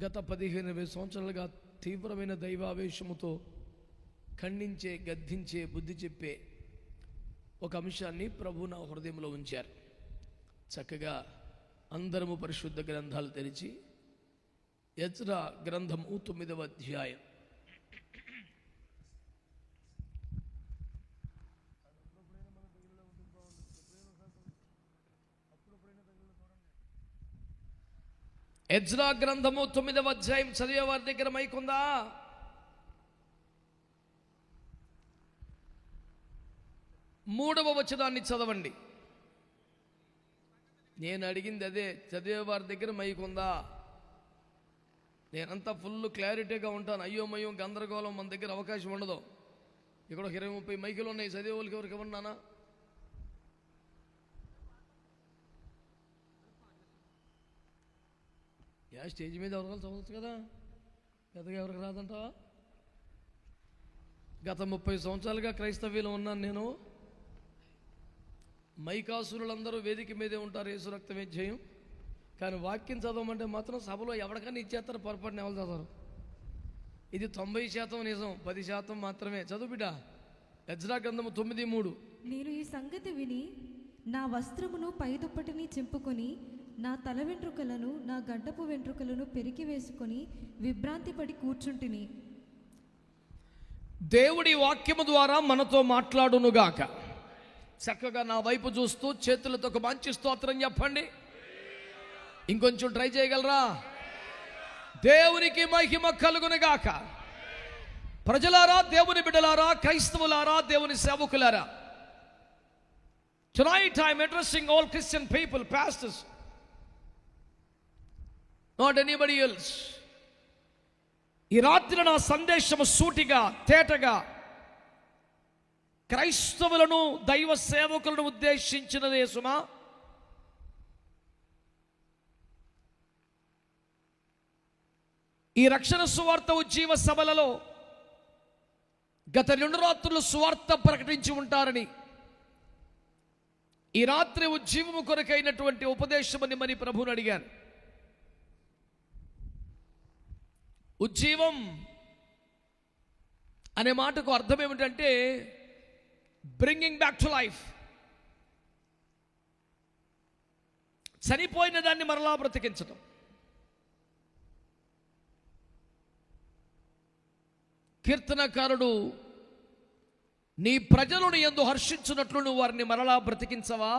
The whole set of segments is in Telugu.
గత 15-20 సంవత్సరాలుగా తీవ్రమైన దైవావేశముతో ఖండించే, గద్దించే, బుద్ధి చెప్పే ఒక అంశాన్ని ప్రభు నా హృదయంలో ఉంచారు. చక్కగా అందరము పరిశుద్ధ గ్రంథాలు తెరిచి ఎజ్రా గ్రంథము 9వ అధ్యాయం ఎజ్రా గ్రంథము 9వ అధ్యాయం చదివే వారి దగ్గర మైకుందా? మూడవ వచనాన్ని చదవండి. నేను అడిగింది అదే, చదివే వారి దగ్గర మైకుందా? నేనంతా ఫుల్ క్లారిటీగా ఉంటాను. అయ్యోమయ్యో గందరగోళం మన దగ్గర అవకాశం ఉండదు. ఇక్కడ 20-30 మైకులు ఉన్నాయి. చదివే వాళ్ళకి ఎవరికి ఇవ్వన్నానా? స్టేజ్ మీద ఎవరికాలు చదవచ్చు కదా, పెద్దగా ఎవరికి రాదంటావా? గత 30 సంవత్సరాలుగా క్రైస్తవ్యంలో ఉన్నాను నేను. మైకాసురులందరూ వేదిక మీదే ఉంటారు, యేసు రక్తమే జయం. కానీ వాక్యం చదవమంటే మాత్రం సభలో ఎవరికైనా ఇచ్చేస్తారు, పొరపాటున ఎవరు చదవరు. ఇది 90% నిజం, 10% మాత్రమే. చదువు బిడ్డ. ఎజ్రా గ్రంథము 9:3. నేను ఈ సంగతి విని నా వస్త్రమును పైదుప్పటిని చింపుకొని నా తల వెంట్రుకలను నా గడ్డపు వెంట్రుకలను పెరికి వేసుకొని విభ్రాంతి పడి కూర్చుంటిని. దేవుడి వాక్యము ద్వారా మనతో మాట్లాడునుగాక. చక్కగా నా వైపు చూస్తూ చేతులతో ఒక మంచి స్తోత్రం చెప్పండి. ఇంకొంచెం ట్రై చేయగలరా? దేవునికి మహిమ కలుగునుగాక. ప్రజలారా, దేవుని బిడ్డలారా, క్రైస్తవులారా, దేవుని సేవకులారా, tonight I am addressing all Christian people, pastors, not anybody else. ఈ రాత్రి నా సందేశము సూటిగా, తేటగా క్రైస్తవులను, దైవ సేవకులను ఉద్దేశించినదే సుమా. ఈ రక్షణ సువార్త ఉజ్జీవ సభలలో గత 2 రాత్రులు సువార్త ప్రకటించి ఉంటారని, ఈ రాత్రి ఉజ్జీవము కొరకైనటువంటి ఉపదేశమని మరి ప్రభువుని అడిగాను. ఉజ్జీవం అనే మాటకు అర్థం ఏమిటంటే బ్రింగింగ్ బ్యాక్ టు లైఫ్. చనిపోయిన దాన్ని మరలా బ్రతికించడం. కీర్తనకారుడు, నీ ప్రజలను యందు హర్షించున్నట్లు నువ్వు వారిని మరలా బ్రతికించవా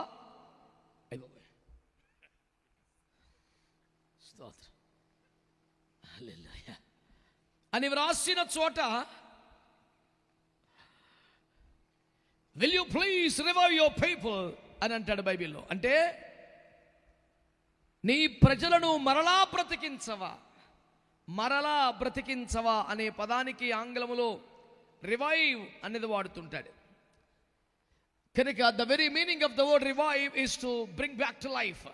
అని వ్రాసిన చోట will you please revive your people అని అంటాడు బైబిల్లో. అంటే నీ ప్రజలను మరలా బ్రతికించవా, మరలా బ్రతికించవా అనే పదానికి ఆంగ్లములో రివైవ్ అనేది వాడుతుంటాడు. కనుక the very meaning of the word revive is to bring back to life.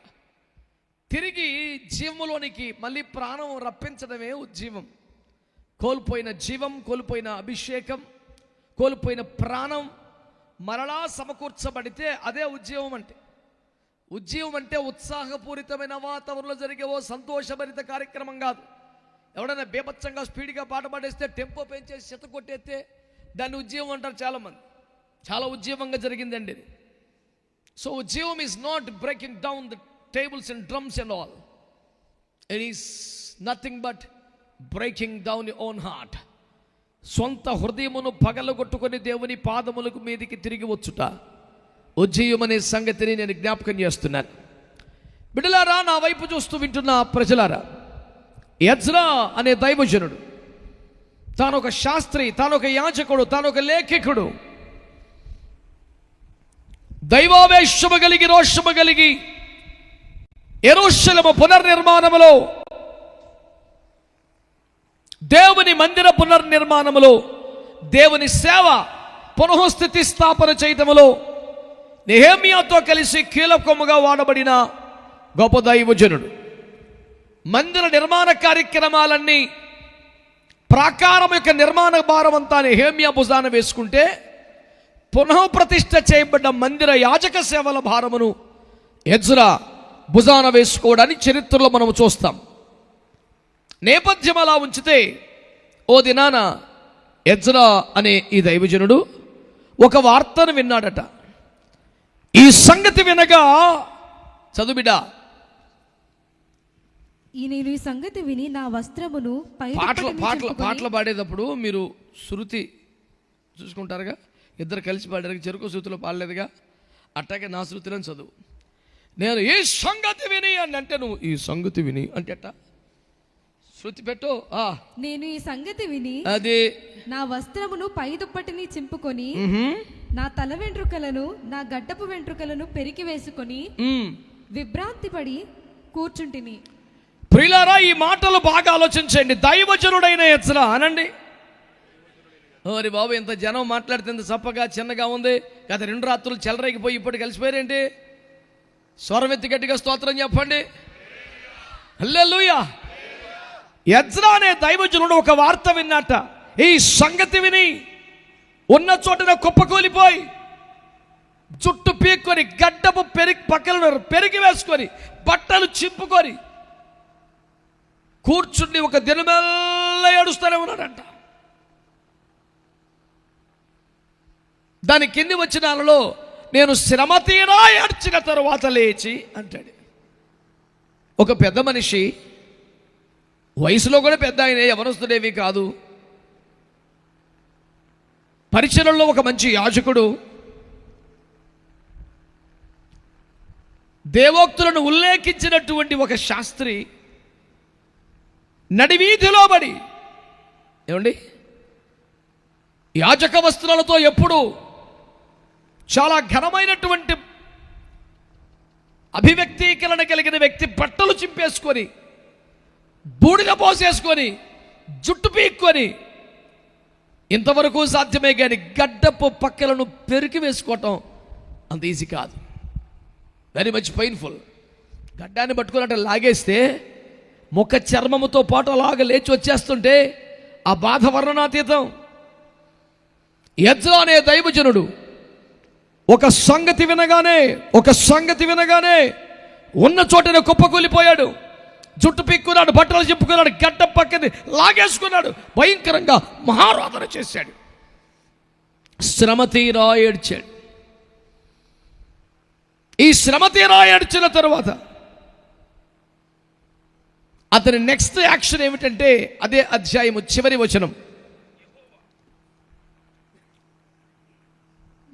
తిరిగి జీవములోనికి మళ్ళీ ప్రాణం రప్పించడమే ఉజ్జీవం. కోల్పోయిన జీవం, కోల్పోయిన అభిషేకం, కోల్పోయిన ప్రాణం మరలా సమకూర్చబడితే అదే ఉజ్జీవం అంటే. ఉజ్జీవం అంటే ఉత్సాహపూరితమైన వాతావరణంలో జరిగే ఓ సంతోషభరిత కార్యక్రమం కాదు. ఎవడైనా బేభత్సంగా స్పీడ్గా పాట పాడేస్తే, టెంపో పెంచేసి చెత్త కొట్టేస్తే దాన్ని ఉజ్జీవం అంటారు చాలామంది. చాలా ఉజ్జీవంగా జరిగిందండి ఇది. సో ఉజ్జీవం is not breaking down the tables and drums and all. It is nothing but breaking down your own heart. సొంత హృదయమును పగలగొట్టుకొని దేవుని పాదములకు మీదికి తిరిగి వచ్చుట ఉజ్జీవం అనే సంగతిని నేను జ్ఞాపకం చేస్తున్నాను. బిడ్డలారా, నా వైపు చూస్తూ వింటున్న ప్రజలారా, ఎజ్రా అనే దైవజనుడు, తానొక శాస్త్రి, తానొక యాజకుడు, తానొక లేఖికుడు, దైవావేశము కలిగి, రోషము కలిగి యెరూషలేము పునర్నిర్మాణములో, దేవుని మందిర పునర్నిర్మాణములో, దేవుని సేవ పునఃస్థితి స్థాపన చేయటములో నెహెమ్యాతో కలిసి కీలకముగా వాడబడిన గొప్ప దైవజనుడు. మందిర నిర్మాణ కార్యక్రమాలన్నీ, ప్రాకారం యొక్క నిర్మాణ భారం అంతా నెహెమ్యా భుజాన వేసుకుంటే, పునఃప్రతిష్ఠ చేయబడ్డ మందిర యాజక సేవల భారమును ఎజ్రా భుజాన వేసుకోవడాన్ని చరిత్రలో మనం చూస్తాం. నేపథ్యం అలా ఉంచితే ఓ దినాన ఎజ్రా అనే ఈ దైవజనుడు ఒక వార్తను విన్నాడట. ఈ సంగతి వినగా, చదువుబిడ్డ, నేను ఈ సంగతి విని నా వస్త్రమును పాటలు పాడేటప్పుడు మీరు శృతి చూసుకుంటారుగా, ఇద్దరు కలిసి పాడారు, చెరుకు శృతిలో పాడలేదుగా, అట్టాగే నా శృతిలో చదువు. నేను ఈ సంగతి విని అని అంటే నువ్వు ఈ సంగతి విని అంటే అట్ట శృతి పెట్టు. నేను ఈ సంగతి విని అది నా వస్త్రమును పై దుప్పటిని చింపుకొని నా తల వెంట్రుకలను నా గడ్డపు వెంట్రుకలను పెరికి వేసుకొని విభ్రాంతి పడి కూర్చుంటిని. ప్రియులారా, ఈ మాటలు బాగా ఆలోచించండి. దైవజనుడైన ఎజ్రా అనండి. ఓరి బాబు, ఇంత జనం మాట్లాడుతుంది చప్పగా చిన్నగా ఉంది. గత 2 రాత్రులు చెలరేగిపోయి ఇప్పుడు కలిసిపోయారేంటి? స్వరమెత్తి గట్టిగా స్తోత్రం చెప్పండి. హల్లెలూయా. ఎజ్రా అనే దైవజనుడు ఒక వార్త విన్నట. ఈ సంగతి విని ఉన్న చోటన కుప్పకూలిపోయి జుట్టు పీక్కొని గడ్డపు పక్కలను పెరిగి వేసుకొని బట్టలు చింపుకొని కూర్చుండి ఒక దినమెల్ల ఏడుస్తూనే ఉన్నాడంట. దాని కింది వచ్చినాలలో నేను శ్రమ తీరా ఏడ్చిన తరువాత లేచి అంటాడు. ఒక పెద్ద మనిషి, వయసులో కూడా పెద్ద ఆయన, యవనస్తుడేమీ కాదు, పరిచర్యలో ఒక మంచి యాజకుడు, దేవోక్తులను ఉల్లేఖించినటువంటి ఒక శాస్త్రి నడివీధిలో పడి, ఏమండి, యాజక వస్త్రాలతో ఎప్పుడు చాలా ఘనమైనటువంటి అభివ్యక్తీకరణ కలిగిన వ్యక్తి బట్టలు చింపేసుకొని బూడిద పోసేసుకొని జుట్టు పీక్కొని, ఇంతవరకు సాధ్యమే కానీ గడ్డపు పక్కలను పెరికి వేసుకోవటం అంత ఈజీ కాదు. Very much painful. గడ్డాన్ని పట్టుకున్నట్టు లాగేస్తే ముఖ చర్మముతో పాటు అలాగ లేచి వచ్చేస్తుంటే ఆ బాధ వర్ణనాతీతం. ఎజ్రా అనే దైవజనుడు ఒక సంగతి వినగానే ఉన్న చోటనే కుప్పకూలిపోయాడు. జుట్టు పీక్కున్నాడు, బట్టలు చెప్పుకున్నాడు, గడ్డ పక్కని లాగేసుకున్నాడు, భయంకరంగా మహారోదన చేశాడు, శ్రమ తీరా ఏడ్చాడు. ఈ శ్రమ తీరా ఏడ్చిన తరువాత అతని నెక్స్ట్ యాక్షన్ ఏమిటంటే అదే అధ్యాయము చివరి వచనం.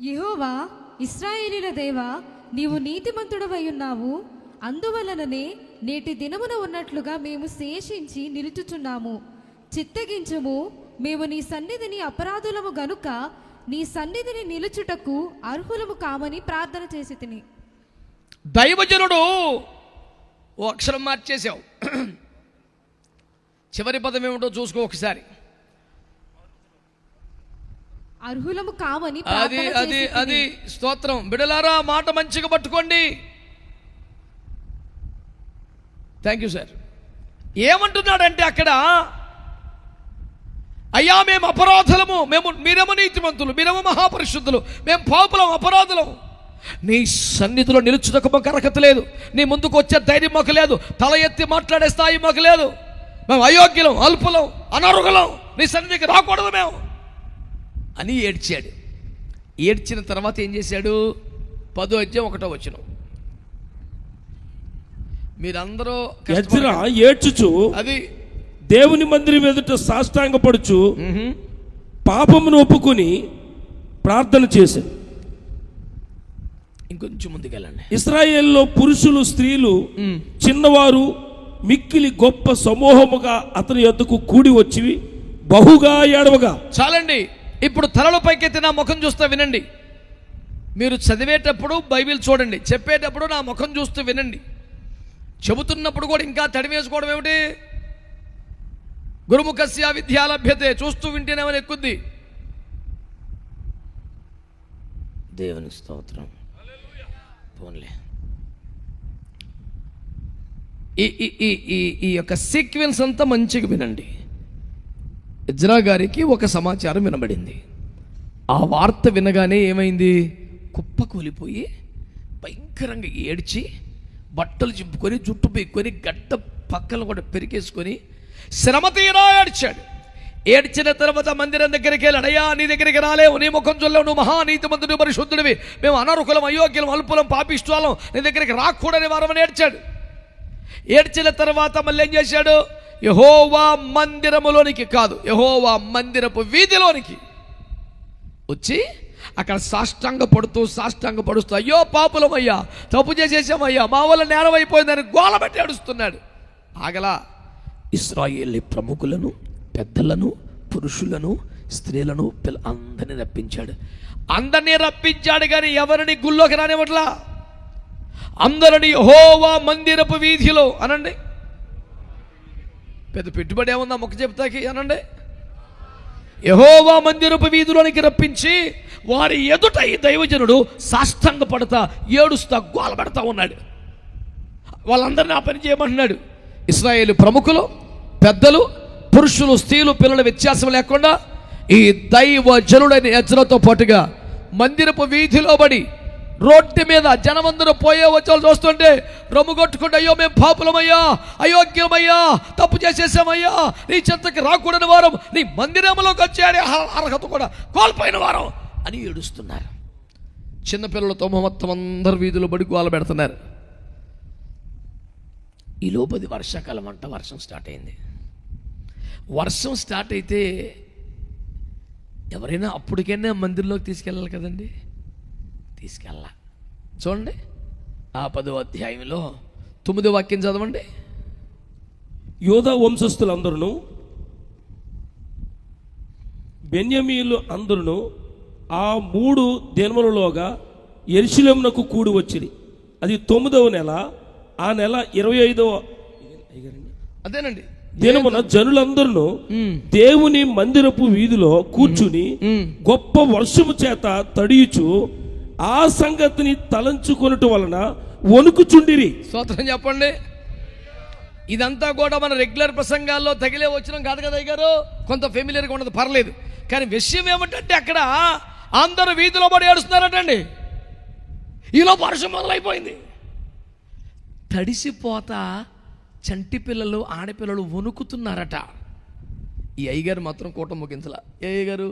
యెహోవా ఇశ్రాయేలీయుల దేవా, నీవు నీతిమంతుడవై ఉన్నావు, అందువలననే నేటి దినమున ఉన్నట్లుగా మేము శేషించి నిలుచుచున్నాము. చిత్తగించుము, మేము నీ సన్నిధిని అపరాధులము గనుక నీ సన్నిధిని నిలుచుటకు అర్హులము కామని ప్రార్థన చేసి తిని. దైవజనుడు ఓ అక్షరం మార్చేశావు. చివరి పదం ఏమిటో చూసుకో ఒకసారి. అర్హులము కామని అది స్తోత్రం. బిడలారా, మాట మంచిగా పట్టుకోండి. Thank you sir. ఏమంటున్నాడంటే అక్కడ, అయ్యా మేము అపరాధులము, మీరేమో నీతిమంతులు, మీరేమో మహాపరిశుద్ధులు, మేము పాపులం, అపరాధులం. నీ సన్నిధిలో నిలుచుటకు మాకు అర్హత లేదు, నీ ముందుకు వచ్చే ధైర్యం మాకు లేదు, తల ఎత్తి మాట్లాడే స్థాయి మాకు లేదు, మేము అయోగ్యులం, అల్పులం, అనర్హులం, నీ సన్నిధికి రాకూడదు మేము అని ఏడ్చాడు. ఏడ్చిన తర్వాత ఏం చేశాడు? 10వ అధ్యాయం 1వ వచనం. మీరందరూ ఎజ్రా ఏడ్చుచు అది దేవుని మందిరం ఎదుట సాష్టాంగపడుచు పాపమును ఒప్పుకొని ప్రార్థన చేశాడు. ఇంకొంచెం ముందుకెళ్ళండి. ఇశ్రాయేల్లో పురుషులు, స్త్రీలు, చిన్నవారు మిక్కిలి గొప్ప సమూహముగా అతని యొద్దకు కూడి వచ్చి బహుగా ఏడవగా. చాలండి. ఇప్పుడు తలలు పైకెత్తి నా ముఖం చూస్తూ వినండి. మీరు చదివేటప్పుడు బైబిల్ చూడండి, చెప్పేటప్పుడు నా ముఖం చూస్తూ వినండి. చెబుతున్నప్పుడు కూడా ఇంకా తడివేసుకోవడం ఏమిటి? గురుముఖస్య విద్యాలభ్యతే, చూస్తూ వింటేనేమని ఎక్కుద్ది. దేవుని స్తోత్రం. పోన్లే. ఈ యొక్క సీక్వెన్స్ అంతా మంచిగా వినండి. ఎజ్రా గారికి ఒక సమాచారం వినబడింది. ఆ వార్త వినగానే ఏమైంది? కుప్పకూలిపోయి భయంకరంగా ఏడ్చి బట్టలు చింపుకొని జుట్టు పీక్కొని గడ్డ పక్కన కూడా పెరికేసుకొని శ్రమ తీరా ఏడ్చాడు. ఏడ్చిన తర్వాత మందిరం దగ్గరికి వెళ్ళాడు. అయ్యా, నీ దగ్గరికి రాలేవు, నీ ముఖం చూడలేవు, నువ్వు మహానీతిమంతుడు, పరిశుద్ధుడివి, మేము అనర్హులం, అయోగ్యులం, అల్పులం, పాపిష్టులం, నీ దగ్గరికి రాకూడని వారమని ఏడ్చాడు. ఏడ్చిన తర్వాత మళ్ళీ ఏం చేశాడు? యెహోవా మందిరములోనికి కాదు, యెహోవా మందిరపు వీధిలోనికి వచ్చి అక్కడ సాష్టాంగ పడుస్తూ అయ్యో పాపులమయ్యా, తప్పు చేసేసామయ్యా, మా వల్ల నేరం అయిపోయిందని గోల పెట్టి ఏడుస్తున్నాడు. ఆగలా. ఇశ్రాయేలు ప్రముఖులను, పెద్దలను, పురుషులను, స్త్రీలను, అందరినీ రప్పించాడు. కానీ ఎవరిని గుళ్ళోకి రానివ్వట్లా. అందరిని యెహోవా మందిరపు వీధిలో అనండి. పెద్ద పెట్టుబడి ఏముందా మొక్క చెప్తాకి అనండి. యెహోవా మందిరపు వీధిలోనికి రప్పించి వారి ఎదుట ఈ దైవజనుడు సాష్టాంగ పడతా, ఏడుస్తా, గోల పెడతా ఉన్నాడు. వాళ్ళందరినీ ఆ పని చేయమంటున్నాడు. ఇశ్రాయేలు ప్రముఖులు, పెద్దలు, పురుషులు, స్త్రీలు, పిల్లల వ్యత్యాసం లేకుండా ఈ దైవజనుడైన యెజ్రాతో పాటుగా మందిరపు వీధిలో పడి రోడ్డు మీద జనమందరూ పోయే వచ్చే చూస్తుంటే రొమ్ము కొట్టుకుంటే అయ్యో మేము పాపులమయ్యా, అయోగ్యమయ్యా, తప్పు చేసేసామయ్యా, నీ చెంతకి రాకూడని వారం, నీ మందిరంలోకి వచ్చే అర్హత కూడా కోల్పోయిన వారం అని ఏడుస్తున్నారు. చిన్నపిల్లలతో మొత్తం అందరు వీధులు బడి గోల పెడుతున్నారు. ఈ లోపది వర్షాకాలం అంట. వర్షం స్టార్ట్ అయింది. వర్షం స్టార్ట్ అయితే ఎవరైనా అప్పటికైనా మందిరంలోకి తీసుకెళ్ళాలి కదండి. తీసుకెళ్ళా. చూడండి, ఆ 10వ అధ్యాయంలో 9వ వాక్యం చదవండి. యోధా వంశస్థులందరూ, బెన్యామీయులు అందరూ ఆ 3 దినములలోగా యెరూషలేమునకు కూడి వచ్చిరి. అది 9వ నెల. ఆ నెల 25వ అదేనండి దినమున జనులందరూ దేవుని మందిరపు వీధిలో కూర్చుని గొప్ప వర్షము చేత తడియుచు ఆ సంగతిని తలంచుకొనుట వలన వణుకుచుండిరి. స్తోత్రం చెప్పండి. ఇదంతా కూడా మన రెగ్యులర్ ప్రసంగాల్లో తగిలే వచ్చినాం కాదు కదా అయ్యగారు. కొంత ఫెమిలియర్గా ఉండదు, పర్లేదు. కానీ విషయం ఏమిటంటే అక్కడ అందరూ వీధిలో పడి ఏడుస్తున్నారటండి. ఈలో వర్షం మొదలైపోయింది. తడిసిపోతా చంటి పిల్లలు, ఆడపిల్లలు వణుకుతున్నారట. ఈ అయ్యగారు మాత్రం కూట ముగించలా. ఏ అయ్యగారు?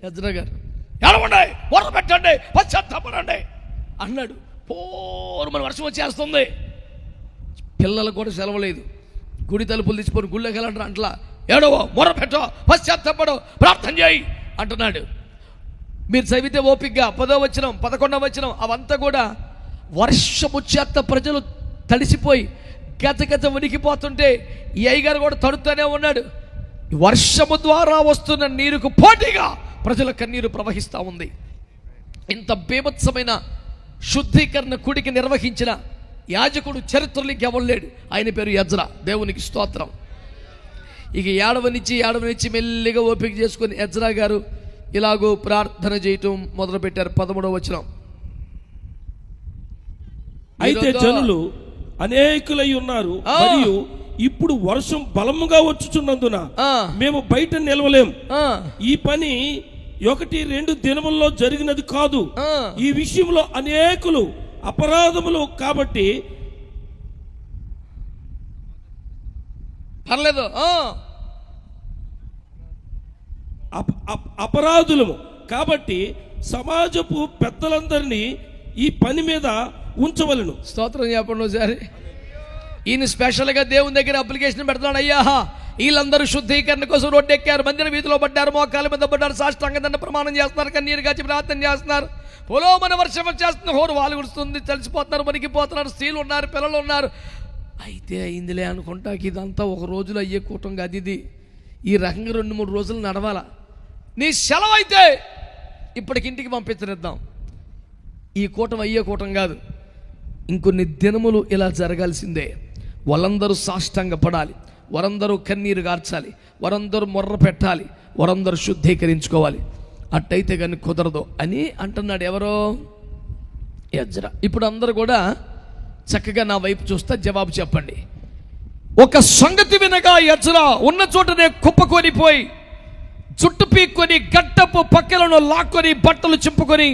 యెజ్రా గారు. ఎడవండి, వరద పెట్టండి, పశ్చాత్తాపడండి అన్నాడు. మన వర్షం వచ్చేస్తుంది. పిల్లలకు కూడా సెలవు లేదు. గుడి తలుపులు తీసిపోయి గుళ్ళకి వెళ్ళంటారు అంటలా. ఏడవో, మొర పెట్టో, పశ్చాత్తాపడో, ప్రార్థన చేయి అంటున్నాడు. మీరు చదివితే ఓపికగా 10వ వచనం, 11వ వచనం అవంతా కూడా వర్షము చేత ప్రజలు తడిసిపోయి గజగజ ఉనికిపోతుంటే ఈ అయ్యగారు కూడా తడుతూనే ఉన్నాడు. వర్షము ద్వారా వస్తున్న నీరుకు పోటీగా ప్రజల కన్నీరు ప్రవహిస్తూ ఉంది. ఇంత బీభత్సమైన శుద్ధీకరణ కూడికి నిర్వహించిన యాజకుడు చరిత్రలో ఎవరు లేడు. ఆయన పేరు యెజ్రా. దేవునికి స్తోత్రం. ఇక ఏడవనిచ్చి మెల్లిగా ఓపిక చేసుకుని యెజ్రా గారు ఇలాగూ ప్రార్థన చేయటం మొదలుపెట్టారు. 13వ వచనం. అయితే జనులు అనేకులై ఉన్నారు, మరియు ఇప్పుడు వర్షం బలముగా వచ్చుచున్నందున మేము బయట నిలవలేం. ఈ పని 1-2 దినముల్లో జరిగినది కాదు. ఈ విషయంలో అనేకులు అపరాధములు కాబట్టి పర్లేదు. అపరాధులము కాబట్టి సమాజపు పెద్దలందరినీ ఈ పని మీద ఉంచవలను. స్తోత్రం చెప్పండి ఒకసారి. ఈయన స్పెషల్గా దేవుని దగ్గర అప్లికేషన్ పెడతాడు. అయ్యా, వీళ్ళందరూ శుద్ధీకరణ కోసం రోడ్డు ఎక్కారు, మందిర వీధిలో పడ్డారు, మోకాళ్ళ మీద పడ్డారు, సాష్టాంగ దండ ప్రమాణం చేస్తున్నారు, కన్నీరు కాచి ప్రార్థన చేస్తున్నారు, పొలో మన వర్షం వచ్చేస్తుంది, హోరు వాళ్ళు కుడుస్తుంది, తలిసిపోతున్నారు, వణికిపోతున్నారు, స్త్రీలు ఉన్నారు, పిల్లలు ఉన్నారు. అయితే అయిందిలే అనుకుంటా. ఇదంతా ఒక రోజులో అయ్యే కూటం కాదు ఇది. ఈ రకంగా 2-3 రోజులు నడవాలా. నీ సెలవు అయితే ఇప్పటికింటికి పంపించనిద్దాం. ఈ కూటం అయ్యే కూటం కాదు. ఇంకొన్ని దినములు ఇలా జరగాల్సిందే. వాళ్ళందరూ సాష్టాంగ పడాలి, వారందరూ కన్నీరు గార్చాలి, వారందరూ మొర్ర పెట్టాలి, వారందరూ శుద్ధీకరించుకోవాలి. అట్టయితే కానీ కుదరదు అని అంటున్నాడు. ఎవరో? యెజ్రా. ఇప్పుడు అందరూ కూడా చక్కగా నా వైపు చూస్తే జవాబు చెప్పండి. ఒక సంగతి వినగా యెజ్రా ఉన్న చోటనే కుప్పకొనిపోయి చుట్టు పీక్కొని గట్టపు పక్కలను లాక్కొని బట్టలు చింపుకొని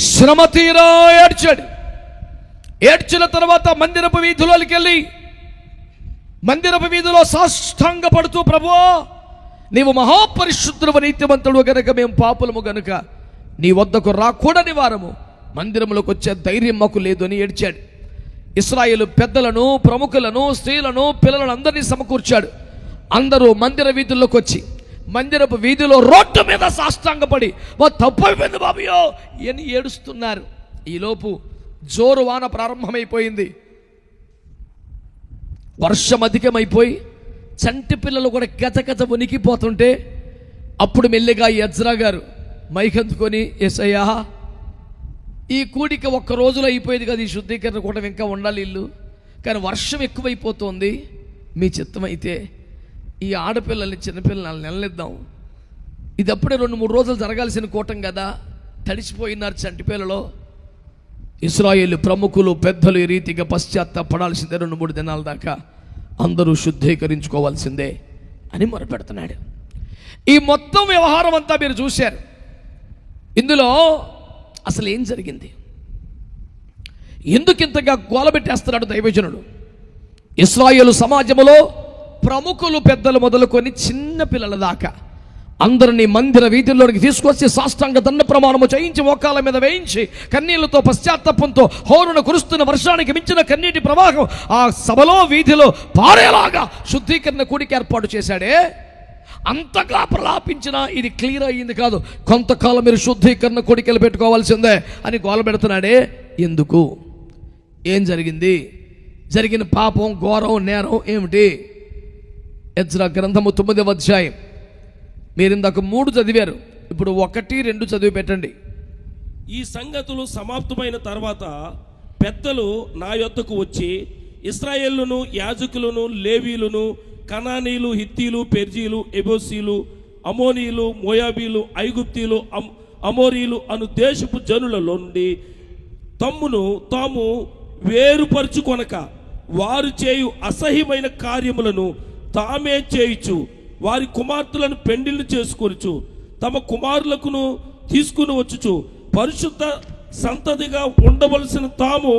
శ్రమ తీరా ఏడ్చాడు. ఏడ్చిన తర్వాత మందిరపు వీధిలోకి వెళ్ళి మందిరపు వీధిలో సాష్టాంగపడుతూ, ప్రభువా నీవు మహాపరిశుద్ధుడు నీతిమంతుడు గనుక మేము పాపులము గనుక నీ వద్దకు రాకూడని వారము, మందిరంలోకి వచ్చే ధైర్యం మాకు లేదు అని ఏడ్చాడు. ఇశ్రాయేలు పెద్దలను, ప్రముఖులను, స్త్రీలను, పిల్లలను అందరినీ సమకూర్చాడు. అందరూ మందిర వీధుల్లోకి వచ్చి మందిరపు వీధిలో రోడ్డు మీద సాష్టాంగపడి మా తప్పు అయిపోయింది బాబుయో అని ఏడుస్తున్నారు. ఈలోపు జోరు వాన ప్రారంభమైపోయింది. వర్షం అధికమైపోయి చంటి పిల్లలు కూడా గజగజ వణికిపోతుంటే అప్పుడు మెల్లిగా ఎజ్రా గారు మైకందుకొని, యేసయ్యా ఈ కూడిక ఒక్క రోజులో అయిపోయేది కదా, ఈ శుద్ధీకరణ కూడా ఇంకా ఉండాలి ఇల్లు, కానీ వర్షం ఎక్కువైపోతుంది, మీ చిత్తమైతే ఈ ఆడపిల్లల్ని చిన్నపిల్లల్ని నెలనిద్దాం. ఇది అప్పుడే 2-3 రోజులు జరగాల్సిన కూటం కదా, తడిసిపోయినారు చంటి పిల్లలు. ఇశ్రాయేలు ప్రముఖులు, పెద్దలు ఈ రీతిగా పశ్చాత్తాపడాల్సిందే. 2-3 దినాల దాకా అందరూ శుద్ధీకరించుకోవాల్సిందే అని మొరపెడుతున్నాడు. ఈ మొత్తం వ్యవహారం అంతా మీరు చూశారు. ఇందులో అసలు ఏం జరిగింది? ఎందుకింతగా గోలబెట్టేస్తున్నాడు దైవజనుడు? ఇశ్రాయేలు సమాజంలో ప్రముఖులు, పెద్దలు మొదలుకొని చిన్న పిల్లల దాకా అందరినీ మందిర వీధుల్లోనికి తీసుకొచ్చి సాష్టాంగ దండ ప్రమాణము చేయించి మోకాల మీద వేయించి కన్నీళ్లతో, పశ్చాత్తాపంతో హోరున కురుస్తున్న వర్షానికి మించిన కన్నీటి ప్రవాహం ఆ సభలో, వీధిలో పారేలాగా శుద్ధీకరణ కూడిక ఏర్పాటు చేశాడే. అంతగా ప్రలాపించినా ఇది క్లియర్ అయ్యింది కాదు. కొంతకాలం మీరు శుద్ధీకరణ కూడికలు పెట్టుకోవాల్సిందే అని గోల పెడుతున్నాడే. ఎందుకు? ఏం జరిగింది? జరిగిన పాపం, ఘోరం, నేరం ఏమిటి? ఎజ్రా గ్రంథము 9వ అధ్యాయం. మీరు ఇందాక 3 చదివారు, ఇప్పుడు 1-2 చదివి పెట్టండి. ఈ సంగతులు సమాప్తమైన తర్వాత పెద్దలు నా యొద్దకు వచ్చి ఇశ్రాయేలును, యాజకులను, లేవీలను, కనానీలు, హిత్తీలు, పెర్జీలు, ఎబోసీలు, అమోనీలు, మోయాబీలు, ఐగుప్తీలు, అమోరీలు అను దేశపు జనులలో నుండి తమ్మును తాము వేరుపరుచుకొనక వారు చేయు అసహ్యమైన కార్యములను తామే చేయుచు వారి కుమార్తెలను పెండిళ్ళు చేసుకొనుచు తమ కుమారులకును తీసుకుని వచ్చుచు పరిశుద్ధ సంతతిగా ఉండవలసిన తాము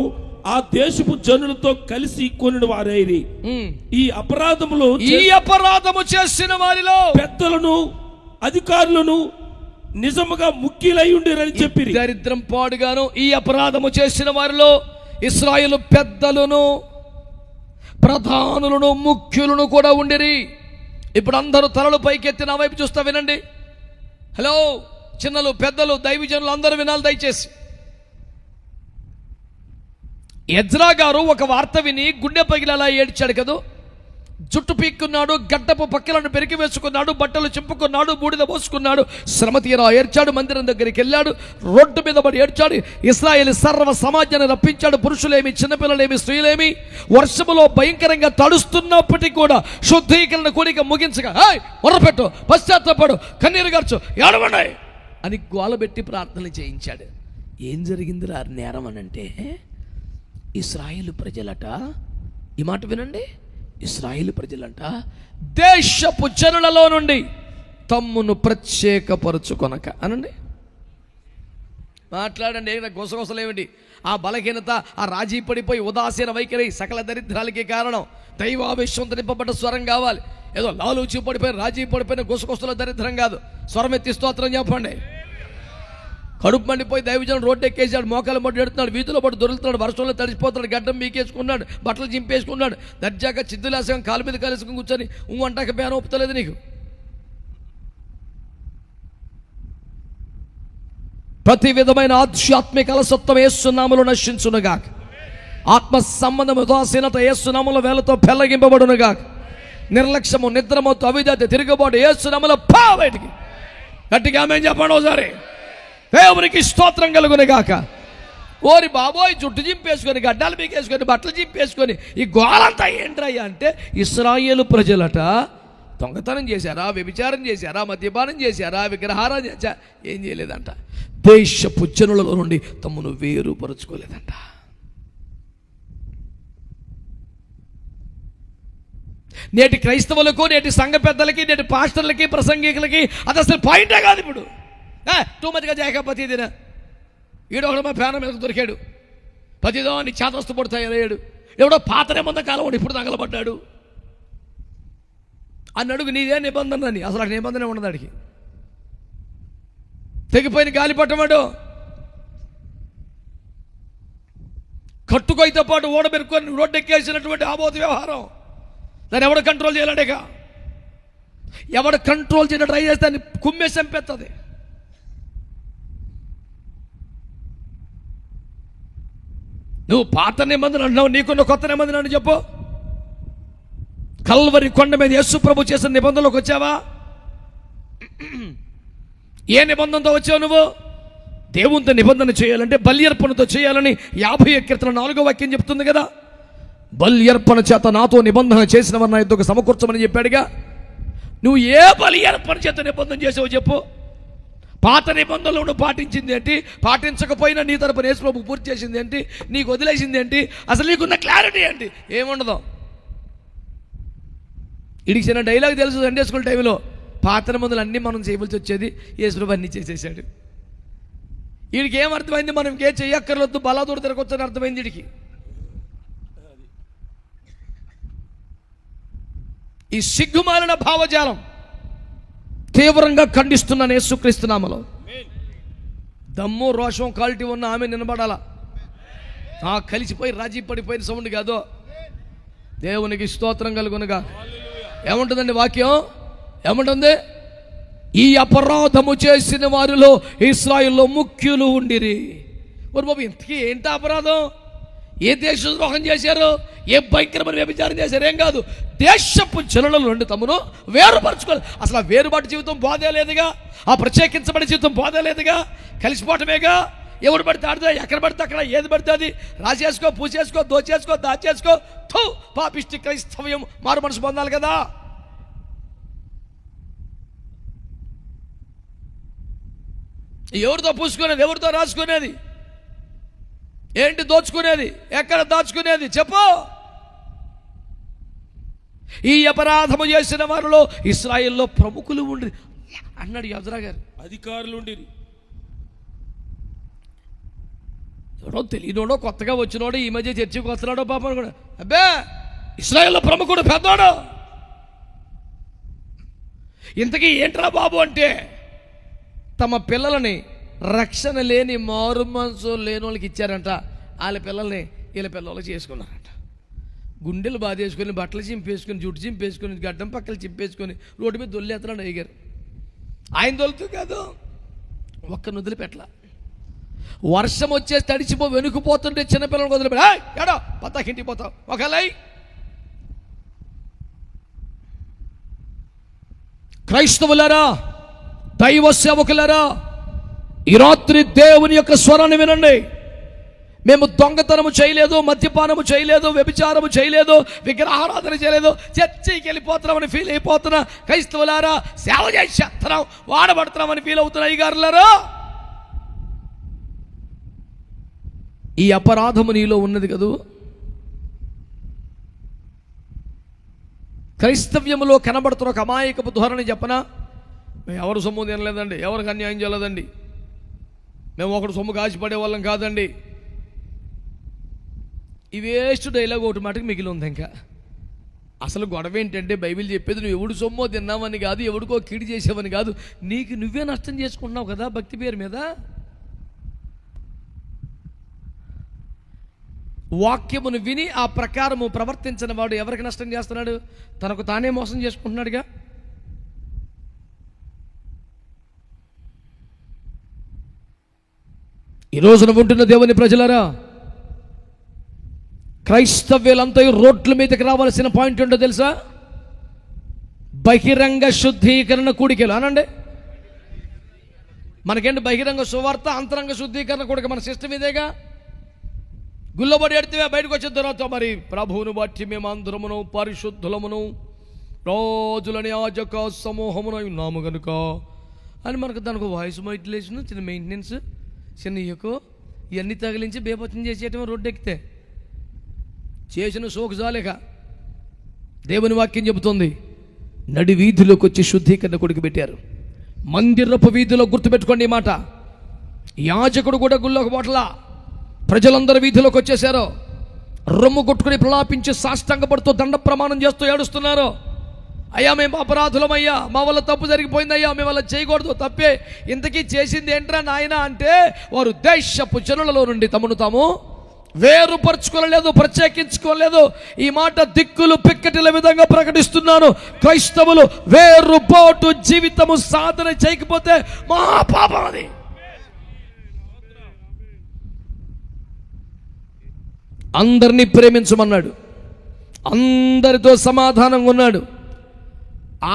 ఆ దేశపు జనులతో కలిసి కొనిన వారైరి. ఈ అపరాధము చేసిన వారిలో పెద్దలను, అధికారులను నిజముగా ముఖ్యులై ఉండిరని చెప్పి దరిద్రం పాడుగాను ఈ అపరాధము చేసిన వారిలో ఇశ్రాయేలు పెద్దలను, ప్రధానులను, ముఖ్యులను కూడా ఉండిరి. ఇప్పుడు అందరూ తలలు పైకెత్తి నా వైపు చూస్తా వినండి. హలో, చిన్నలు, పెద్దలు, దైవజనులు అందరూ వినాలి దయచేసి. ఎజ్రా గారు ఒక వార్త విని గుండె పగిలేలా ఏడ్చాడు కదా. జుట్టు పీక్కున్నాడు, గడ్డపు పక్కలను పెరికి వేసుకున్నాడు, బట్టలు చింపుకున్నాడు, బూడిద పోసుకున్నాడు, శ్రమ తీరా ఏడ్చాడు. మందిరం దగ్గరికి వెళ్ళాడు, రోడ్డు మీద పడి ఏడ్చాడు. ఇశ్రాయేలు సర్వ సమాజాన్ని రప్పించాడు. పురుషులేమి, చిన్నపిల్లలేమి, స్త్రీలేమి వర్షములో భయంకరంగా తడుస్తున్నప్పటికీ కూడా శుద్ధీకరణ కూడిక ముగించగా మొరపెట్టు, పశ్చాత్తాపడు, కన్నీరు గార్చు, ఏడవండి అని గోలబెట్టి ప్రార్థనలు చేయించాడు. ఏం జరిగింది రా నేరం అనంటే, ఇశ్రాయేలు ప్రజలట, ఈ మాట వినండి, ఇశ్రాయేలు ప్రజలంట దేశపు జనులలో నుండి తమ్మును ప్రత్యేకపరుచుకొనక అనండి. మాట్లాడండి, గుసగుసలేమిటి? ఆ బలహీనత, ఆ రాజీ పడిపోయి ఉదాసీన వైఖరి సకల దరిద్రాలకి కారణం. దైవావేశంతో నింపబడ్డ స్వరం కావాలి. ఏదో లాలూచి పడిపోయి, రాజీ పడిపోయిన గుసగుసల దరిద్రం కాదు. స్వరం ఎత్తి స్తోత్రం చెప్పండి. కడుపు మండిపోయి దైవజనుడు రోడ్డు ఎక్కేసాడు, మోకాలు మడ్డు ఎడుతున్నాడు, వీధిలో పడి దొరుకుతున్నాడు, వర్షంలో తడిసిపోతున్నాడు, గడ్డం మీకేసుకున్నాడు, బట్టలు చింపేసుకున్నాడు, దర్జాగా చిద్దులాసంగా కాలు మీద కలిసుకుని కూర్చొని అంటాక పేన ఒప్పుతలేదు నీకు. ప్రతి విధమైన ఆధ్యాత్మిక అలసత్వం యేసు నామములో నశించునుగాక. ఆత్మ సంబంధం ఉదాసీనత యేసు నామములో వేలతో పెళ్లగింపబడునుగాక. నిర్లక్ష్యము, నిద్రమత్తు, అవిధేయత, తిరుగుబాటు యేసు నామములో పా బయటికి. గట్టిగా ఆమేన్ చెప్పండి ఒకసారి. దేవునికి స్తోత్రం కలుగునుగాక. ఓరి బాబోయ్, జుట్టు చింపేసుకొని, గడ్డాలు పీకేసుకొని, బట్టలు చింపేసుకొని ఈ గోలంతా ఏంట్రయ్యా అంటే, ఇశ్రాయేలు ప్రజలట దొంగతనం చేశారా, వ్యభిచారం చేశారా, మద్యపానం చేశారా, విగ్రహారం చేశా, ఏం చేయలేదంట. దేశపు జనులలో నుండి తమను వేరుపరుచుకోలేదంట. నేటి క్రైస్తవులకు, నేటి సంఘ పెద్దలకి, నేటి పాస్టర్లకి, ప్రసంగికులకి అది అసలు పాయింటే కాదు. ఇప్పుడు టూ మచ్గా చేయకపోతే దిన ఈడొకడు మా ఫ్యాన్ మీద దొరికాడు, ప్రతిదాన్ని చేతస్తు పడి తయారయ్యాడు. ఎవడో పాతనే మంద కాలం ఇప్పుడు తగలబడ్డాడు. అని అడుగు, నీదే నిబంధన అని. అసలు ఆ నిబంధన ఉండదు అడిగి. తెగిపోయిన గాలిపట్టమాడు, కట్టుకొయితో పాటు ఓడబెరుకొని రోడ్డు ఎక్కేసినటువంటి ఆబోధ వ్యవహారం. దాన్ని ఎవడు కంట్రోల్ చేయలేడేగా. ఎవడు కంట్రోల్ చేయడం ట్రై చేస్తే దాన్ని కుమ్మేసి చంపేస్తుంది. నువ్వు పాత నిబంధన అంటున్నావు, నీకున్న కొత్త నిబంధన అని చెప్పు. కల్వరి కొండ మీద యేసు ప్రభు చేసిన నిబంధనలోకి వచ్చావా? ఏ నిబంధనతో వచ్చావు నువ్వు? దేవునితో నిబంధన చేయాలంటే బల్యర్పణతో చేయాలని 50 కీర్తన 4వ వాక్యం చెప్తుంది కదా. బల్యర్పణ చేత నాతో నిబంధన చేసిన వారు నా యుద్ధకు సమకూర్చమని చెప్పాడుగా. నువ్వు ఏ బల్యర్పణ చేత నిబంధన చేసావు చెప్పు. పాత నిబంధనలు నువ్వు పాటించింది ఏంటి? పాటించకపోయినా నీ తరపున యేసు ప్రభు పూర్తి చేసింది ఏంటి? నీకు వదిలేసింది ఏంటి? అసలు నీకున్న క్లారిటీ ఏంటి? ఏముండదు. ఇడికి చిన్న డైలాగ్ తెలుసు సండే స్కూల్ టైంలో, పాత నిబంధనలు అన్నీ మనం చేయవలసి వచ్చేది, యేసు ప్రభు అన్నీ చేసేసాడు. వీడికి ఏమర్థమైంది? మనం ఇంకేం చెయ్యక్కర్లొద్దు, బలాదూరు తిరగొచ్చని అర్థమైంది వీడికి. ఈ సిగ్గుమాలిన భావజాలం తీవ్రంగా ఖండిస్తున్నాను యేసుక్రీస్తు నామములో. దమ్ము రోషం క్వాలిటీ ఉన్న ఆమె నిలబడాలా. కలిసిపోయి రాజీ పడిపోయిన సౌండ్ కాదు. దేవునికి స్తోత్రం కలుగునుగా. ఏముంటుందండి వాక్యం? ఏముంటుంది? ఈ అపరాధము చేసిన వారిలో ఇశ్రాయేలులో ముఖ్యులు ఉండిరి. ఓరి బాబు, ఇంతకీ ఏంటి అపరాధం? ఏ దేశద్రోహం చేశారు? ఏ భయంకరమైన వ్యభిచారం చేశారు? ఏం కాదు, దేశపు జనుల నుండి తమను వేరుపరచుకోవాలి. అసలు ఆ వేరుబాటు జీవితం బాధే లేదుగా, ఆ ప్రత్యేకించబడి జీవితం బాధే లేదుగా, కలిసిపోవటమేగా. ఎవడు పడితే ఆడితే, ఎక్కడ పడితే అక్కడ, ఏది పడితే అది రాసేసుకో, పూసేసుకో, దోచేసుకో, దాచేసుకో. పాపిష్టి క్రైస్తవ్యం మారు మనసు పొందాలి కదా. ఎవరితో పూసుకునేది? ఎవరితో రాసుకునేది? ఏంటి దోచుకునేది? ఎక్కడ దాచుకునేది చెప్పు. ఈ అపరాధము చేసిన వారిలో ఇశ్రాయేలులో ప్రముఖులు ఉండి అన్నాడు యజ్రా గారు. అధికారులు ఉండి, ఎవడో తెలియనోడో కొత్తగా వచ్చినోడో ఈ మధ్య చర్చికి వస్తున్నాడో పాపం కూడా, అబ్బే ఇశ్రాయేలులో ప్రముఖుడు పెద్దోడు. ఇంతకీ ఏంట్రా బాబు అంటే, తమ పిల్లలని రక్షణ లేని మారు మనసు లేని వాళ్ళకి ఇచ్చారంట. వాళ్ళ పిల్లల్ని వీళ్ళ పిల్లలకి చేసుకున్నారంట. గుండెలు బాధేసుకొని, బట్టలు చింపేసుకొని, జుట్టు చింపేసుకొని, గడ్డం పక్కలు చింపేసుకొని రోడ్డు మీద దొల్లేస్తున్నాడు అయ్యగారు. ఆయన దొలుతూ కాదు, ఒక్క నుదులు పెట్టల. వర్షం వచ్చేసి తడిచిపో వెనుకుపోతుంటే చిన్నపిల్లలకు వదిలిపెట్టా, ఏడో పత్తాకి ఇంటికి పోతావు ఒకలై. క్రైస్తవులారా, దైవ సేవకులారా, ఈ రాత్రి దేవుని యొక్క స్వరాన్ని వినండి. మేము దొంగతనము చేయలేదు, మద్యపానము చేయలేదు, వ్యభిచారము చేయలేదు, విగ్రహారాధన చేయలేదు, చర్చికి వెళ్ళిపోతున్నామని ఫీల్ అయిపోతున్నా క్రైస్తవులారా, సేవ చేస్తున్నాం, వాడబడుతున్నామని ఫీల్ అవుతున్నా అయ్యగారులారా. ఈ అపరాధము నీలో ఉన్నది కదూ. క్రైస్తవ్యములో కనబడుతున్న ఒక అమాయకపు ధోరణి చెప్పనా? మేము ఎవరు సొమ్ము తినలేదండి, ఎవరికి అన్యాయం చేయలేదండి, మేము ఒకడు సొమ్ము కాచిపడే వాళ్ళం కాదండి. ఈ వేస్ట్ డైలాగ్ ఒకటి మాటకి మిగిలి ఉంది. ఇంకా అసలు గొడవ ఏంటంటే, బైబిల్ చెప్పేది నువ్వు ఎవడు సొమ్మో తిన్నావని కాదు, ఎవడికో కీడు చేసావని కాదు, నీకు నువ్వే నష్టం చేసుకుంటున్నావు కదా భక్తి పేరు మీద. వాక్యమును విని ఆ ప్రకారము ప్రవర్తించిన వాడు ఎవరికి నష్టం చేస్తున్నాడు? తనకు తానే మోసం చేసుకుంటున్నాడుగా. ఈ రోజున ఉంటున్న దేవుని ప్రజలారా, క్రైస్తవ్యులంతా రోడ్ల మీదకి రావాల్సిన పాయింట్ ఏంటో తెలుసా? బహిరంగ శుద్ధీకరణ కూడికలు అనండి. మనకేంటి బహిరంగ సువార్త, అంతరంగ శుద్ధీకరణ కూడిక మన సిస్టమ్ ఇదేగా. గుల్లబడి ఎడితే బయటకు వచ్చిన తర్వాత మరి ప్రభువును బట్టి మేము అందరమును పరిశుద్ధులమును రోజులని యాజక సమూహమును ఉన్నాము కనుక అని మనకు దానికి వాయిస్ మాడ్యులేషన్, చిన్న మెయింటెనెన్స్, చిన్న ఎక్కువ ఇవన్నీ తగిలించి బేపత్యం చేసేయటం రోడ్డు ఎక్కితే చేసిన సోకుజాలేక. దేవుని వాక్యం చెబుతుంది, నడి వీధిలోకి వచ్చి శుద్ధీకరణ కొడుకు పెట్టారు. మందిరపు వీధిలో గుర్తుపెట్టుకోండి ఈ మాట. యాజకుడు కూడా గుళ్ళోకి పోట్లా, ప్రజలందరూ వీధిలోకి వచ్చేసారు. రొమ్ము కొట్టుకుని ప్రలాపించి సాష్టాంగపడుతూ దండ ప్రమాణం చేస్తూ ఏడుస్తున్నారు. అయ్యా మేము అపరాధులమయ్యా, మా వల్ల తప్పు జరిగిపోయిందయ్యా, మేము వల్ల చేయకూడదు, తప్పే, ఇంతకీ చేసింది ఏంట్రా నాయన అంటే వారు దేశపు జనులలో నుండి తమను తాము వేరుపరచుకోలేదు, ప్రత్యేకించుకోలేదు. ఈ మాట దిక్కులు పిక్కటిల విధంగా ప్రకటిస్తున్నాను. క్రైస్తవులు వేరుపాటు జీవితము సాధన చేయకపోతే మహాపాపం అది. అందరినీ ప్రేమించమన్నాడు, అందరితో సమాధానంగా ఉన్నాడు.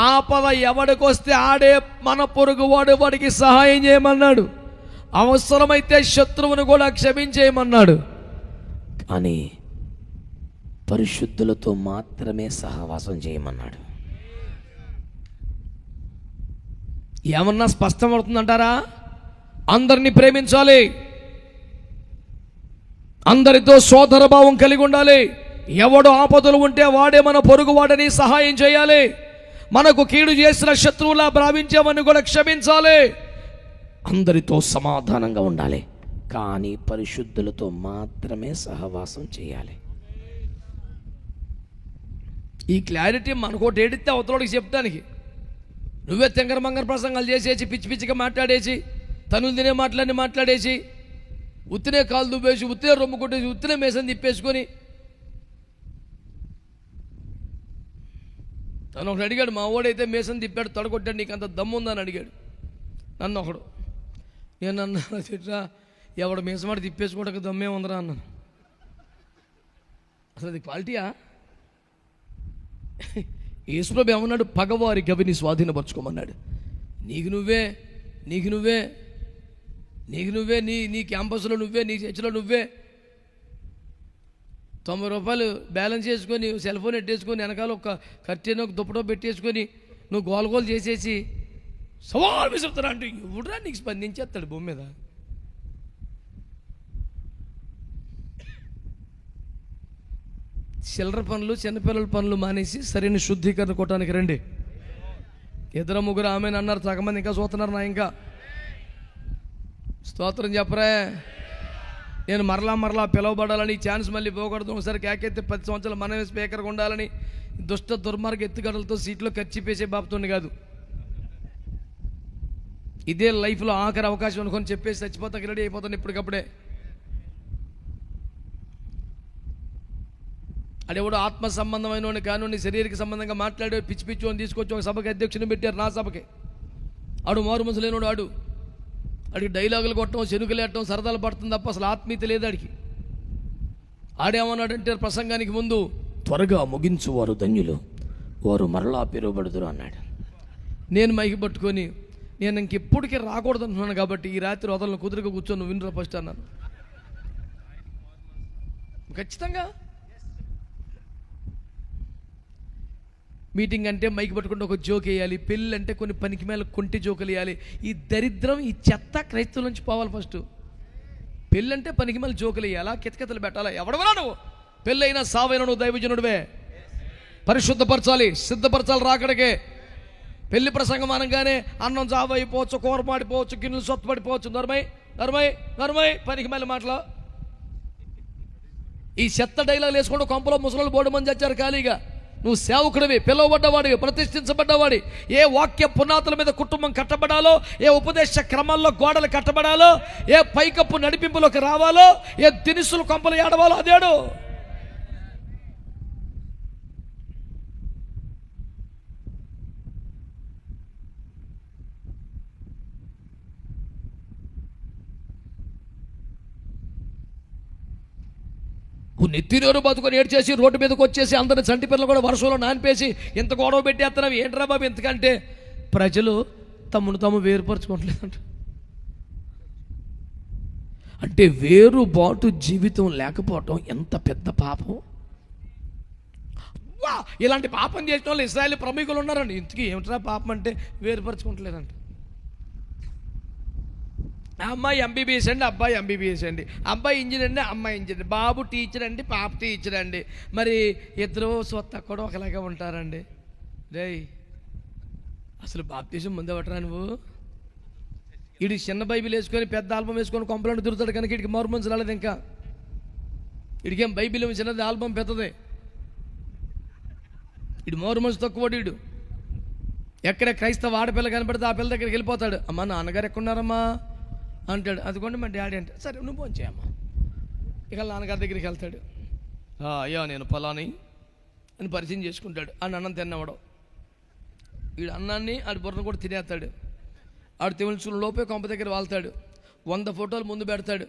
ఆపద ఎవడికొస్తే ఆడే మన పొరుగు వాడికి సహాయం చేయమన్నాడు. అవసరమైతే శత్రువును కూడా క్షమించేయమన్నాడు. కానీ పరిశుద్ధులతో మాత్రమే సహవాసం చేయమన్నాడు. ఏమన్నా స్పష్టమవుతుందంటారా? అందరినీ ప్రేమించాలి, అందరితో సోదర భావం కలిగి ఉండాలి. ఎవడు ఆపదలు ఉంటే వాడే మన పొరుగు వాడని సహాయం చేయాలి. మనకు కీడు చేసిన శత్రువులా భావించామని కూడా క్షమించాలి. అందరితో సమాధానంగా ఉండాలి, కానీ పరిశుద్ధులతో మాత్రమే సహవాసం చేయాలి. ఈ క్లారిటీ మనకోటి ఏడితే అవతలోడికి చెప్తానికి. నువ్వే తెంగర మంగర ప్రసంగాలు చేసేసి పిచ్చి పిచ్చిగా మాట్లాడేసి, తనులు తినే మాటలన్నీ మాట్లాడేసి, ఉత్తినే కాలు దుబ్బేసి, ఉత్తినే రొమ్ము కొట్టేసి, ఉత్తినే మేసం తిప్పేసుకొని. తను ఒకడు అడిగాడు, మా వాడైతే మేసం తిప్పాడు, తొడగొట్టాడు, నీకు అంత దమ్ము ఉందని అడిగాడు నన్ను ఒకడు. నేను అన్నా తిట్టా, ఎవడు మీసమాట తిప్పేసుకోవడానికి దమ్మే ఉందరా అన్నాను. అసలు అది క్వాలిటీయా? యేసుప్రభు ఏమన్నాడు? పగవారి గవిని స్వాధీనపరచుకోమన్నాడు. నీకు నువ్వే నీ క్యాంపస్లో నువ్వే, నీ చర్చిలో నువ్వే 90 రూపాయలు బ్యాలెన్స్ చేసుకొని, సెల్ ఫోన్ ఎట్టేసుకొని, వెనకాల ఒక కర్టెన్ ఒక దుప్పటో పెట్టేసుకొని నువ్వు గోలగోలు చేసేసి సవాల్ విసురుతారా అంటే ఎవడురా నీకు స్పందించేస్తాడు భూమి మీద? చిల్లర పనులు, చిన్నపిల్లల పనులు మానేసి సరైన శుద్ధీకరణ కొట్టడానికి రండి. ఇద్దరు ముగ్గురు ఆమెను అన్నారు, సగమంది ఇంకా చూస్తున్నారు. నా ఇంకా స్తోత్రం చెప్పరే. నేను మరలా పిలవబడాలని, ఛాన్స్ మళ్ళీ పోకూడదు, ఒకసారి కేకెత్తి 10 సంవత్సరాలు మనమే స్పీకర్గా ఉండాలని దుష్ట దుర్మార్గ ఎత్తుగడలతో సీట్లో ఖర్చు పేసే బాపుతుండే కాదు. ఇదే లైఫ్లో ఆఖరి అవకాశం అనుకొని చెప్పేసి చచ్చిపోతాకి రెడీ అయిపోతాను ఇప్పటికప్పుడే. అడెవడో ఆత్మ సంబంధమైన కాను శరీరక సంబంధంగా మాట్లాడే పిచ్చి పిచ్చి తీసుకొచ్చి ఒక సభకి అధ్యక్షుని పెట్టారు, నా సభకి. ఆడు మారు మనసు లేనోడు, ఆడికి డైలాగులు కొట్టడం, చెరుకులేటం, సరదాలు పడుతుంది తప్ప అసలు ఆత్మీయత లేదు ఆడికి. ఆడేమన్నాడంటే ప్రసంగానికి ముందు, త్వరగా ముగించువారు ధన్యులు, వారు మరలా పిలువబడుదురు అన్నాడు. నేను మైకి పట్టుకొని, నేను ఇంకెప్పటికీ రాకూడదు అంటున్నాను కాబట్టి ఈ రాత్రి వదలను, కుదురుగా కూర్చొని నువ్వు వినరా ఫస్ట్ అన్నాను. ఖచ్చితంగా మీటింగ్ అంటే మైకి పట్టుకుంటే ఒక జోక్ వేయాలి, పెళ్ళి అంటే కొన్ని పనికి మేల కొంటి జోకులు వేయాలి. ఈ దరిద్రం, ఈ చెత్త క్రైస్తవుల నుంచి పోవాలి. ఫస్ట్ పెళ్ళి అంటే పనికి మేల జోకులు వేయాలా, కితకితలు పెట్టాలా? ఎవడవరా నువ్వు? పెళ్ళైనా సావైనా నువ్వు దైవజనుడివే. పరిశుద్ధపరచాలి, సిద్ధపరచాలి రాకడికే. పెళ్లి ప్రసంగం అనగానే అన్నం జావ అయిపోవచ్చు, కూర మాడిపోవచ్చు, గిన్నెలు సొత్తపడిపోవచ్చు. నర్మై పనికి మేల మాటలు. ఈ చెత్త డైలాగులు వేసుకుంటూ కొంపలో ముసలు బోడు మంది వచ్చారు ఖాళీగా. నువ్వు సేవకుడివి, పిలువబడ్డవాడివి, ప్రతిష్ఠించబడ్డవాడి. ఏ వాక్య పునాదుల మీద కుటుంబం కట్టబడాలో, ఏ ఉపదేశ క్రమాల్లో గోడలు కట్టబడాలో, ఏ పైకప్పు నడిపింపులోకి రావాలో, ఏ దినుసులు కొంపలు ఏడవాలో అదేడు. నెత్తిరోరు బతుకొని ఏడ్చేసి రోడ్డు మీదకి వచ్చేసి అందరిని చంటి పిల్లలు కూడా వర్షంలో నానిపేసి ఇంత గొడవ పెట్టేస్తున్నావు ఏంట్రా బాబు? ఎందుకంటే ప్రజలు తమను తాము వేరుపరచుకోవట్లేదంట. అంటే వేరుబాటు జీవితం లేకపోవటం ఎంత పెద్ద పాపం. ఇలాంటి పాపం చేసిన వాళ్ళు ఇశ్రాయేలు ప్రముఖులు ఉన్నారండి. ఇంతకీ ఏమిట్రా పాపం అంటే వేరుపరచుకోవట్లేదంట. అమ్మాయి ఎంబీబీఎస్ అండి, అబ్బాయి ఎంబీబీఎస్ అండి, అబ్బాయి ఇంజనీర్ అండి, అమ్మాయి ఇంజనీర్, బాబు టీచర్ అండి, పాప టీచర్ అండి. మరి ఇద్దరు స్వత్త కూడా ఒకలాగా ఉంటారండి. రే అసలు బాప్తిజం ముందే పట్టరా నువ్వు? వీడి చిన్న బైబిల్ వేసుకొని పెద్ద ఆల్బమ్ వేసుకొని కొంపలంటే తిరుగుతాడు కనుక వీడికి మారు మనసు రాలేదు. ఇంకా వీడికేం బైబిల్ చిన్నది, ఆల్బమ్ పెద్దది. వీడు మారు మనసు తక్కువ. వీడు ఎక్కడ క్రైస్తవ ఆడపిల్ల కనపడితే ఆ పిల్ల దగ్గరికి వెళ్ళిపోతాడు. అమ్మా నాన్నగారు ఎక్కడున్నారమ్మా అంటాడు. అదిగోండి మా డాడీ అంటే, సరే నువ్వు ఫోన్ చేయమ్మా. ఇక నాన్నగారి దగ్గరికి వెళ్తాడు. అయ్యా నేను పలాని అని పరిచయం చేసుకుంటాడు. ఆడు అన్నం తిన్నవాడు, వీడు అన్నాన్ని ఆడి బుర్రను కూడా తినేస్తాడు. ఆడు తెలుసుకున్న లోపే కొంప దగ్గర వాళ్తాడు. 100 ఫోటోలు ముందు పెడతాడు.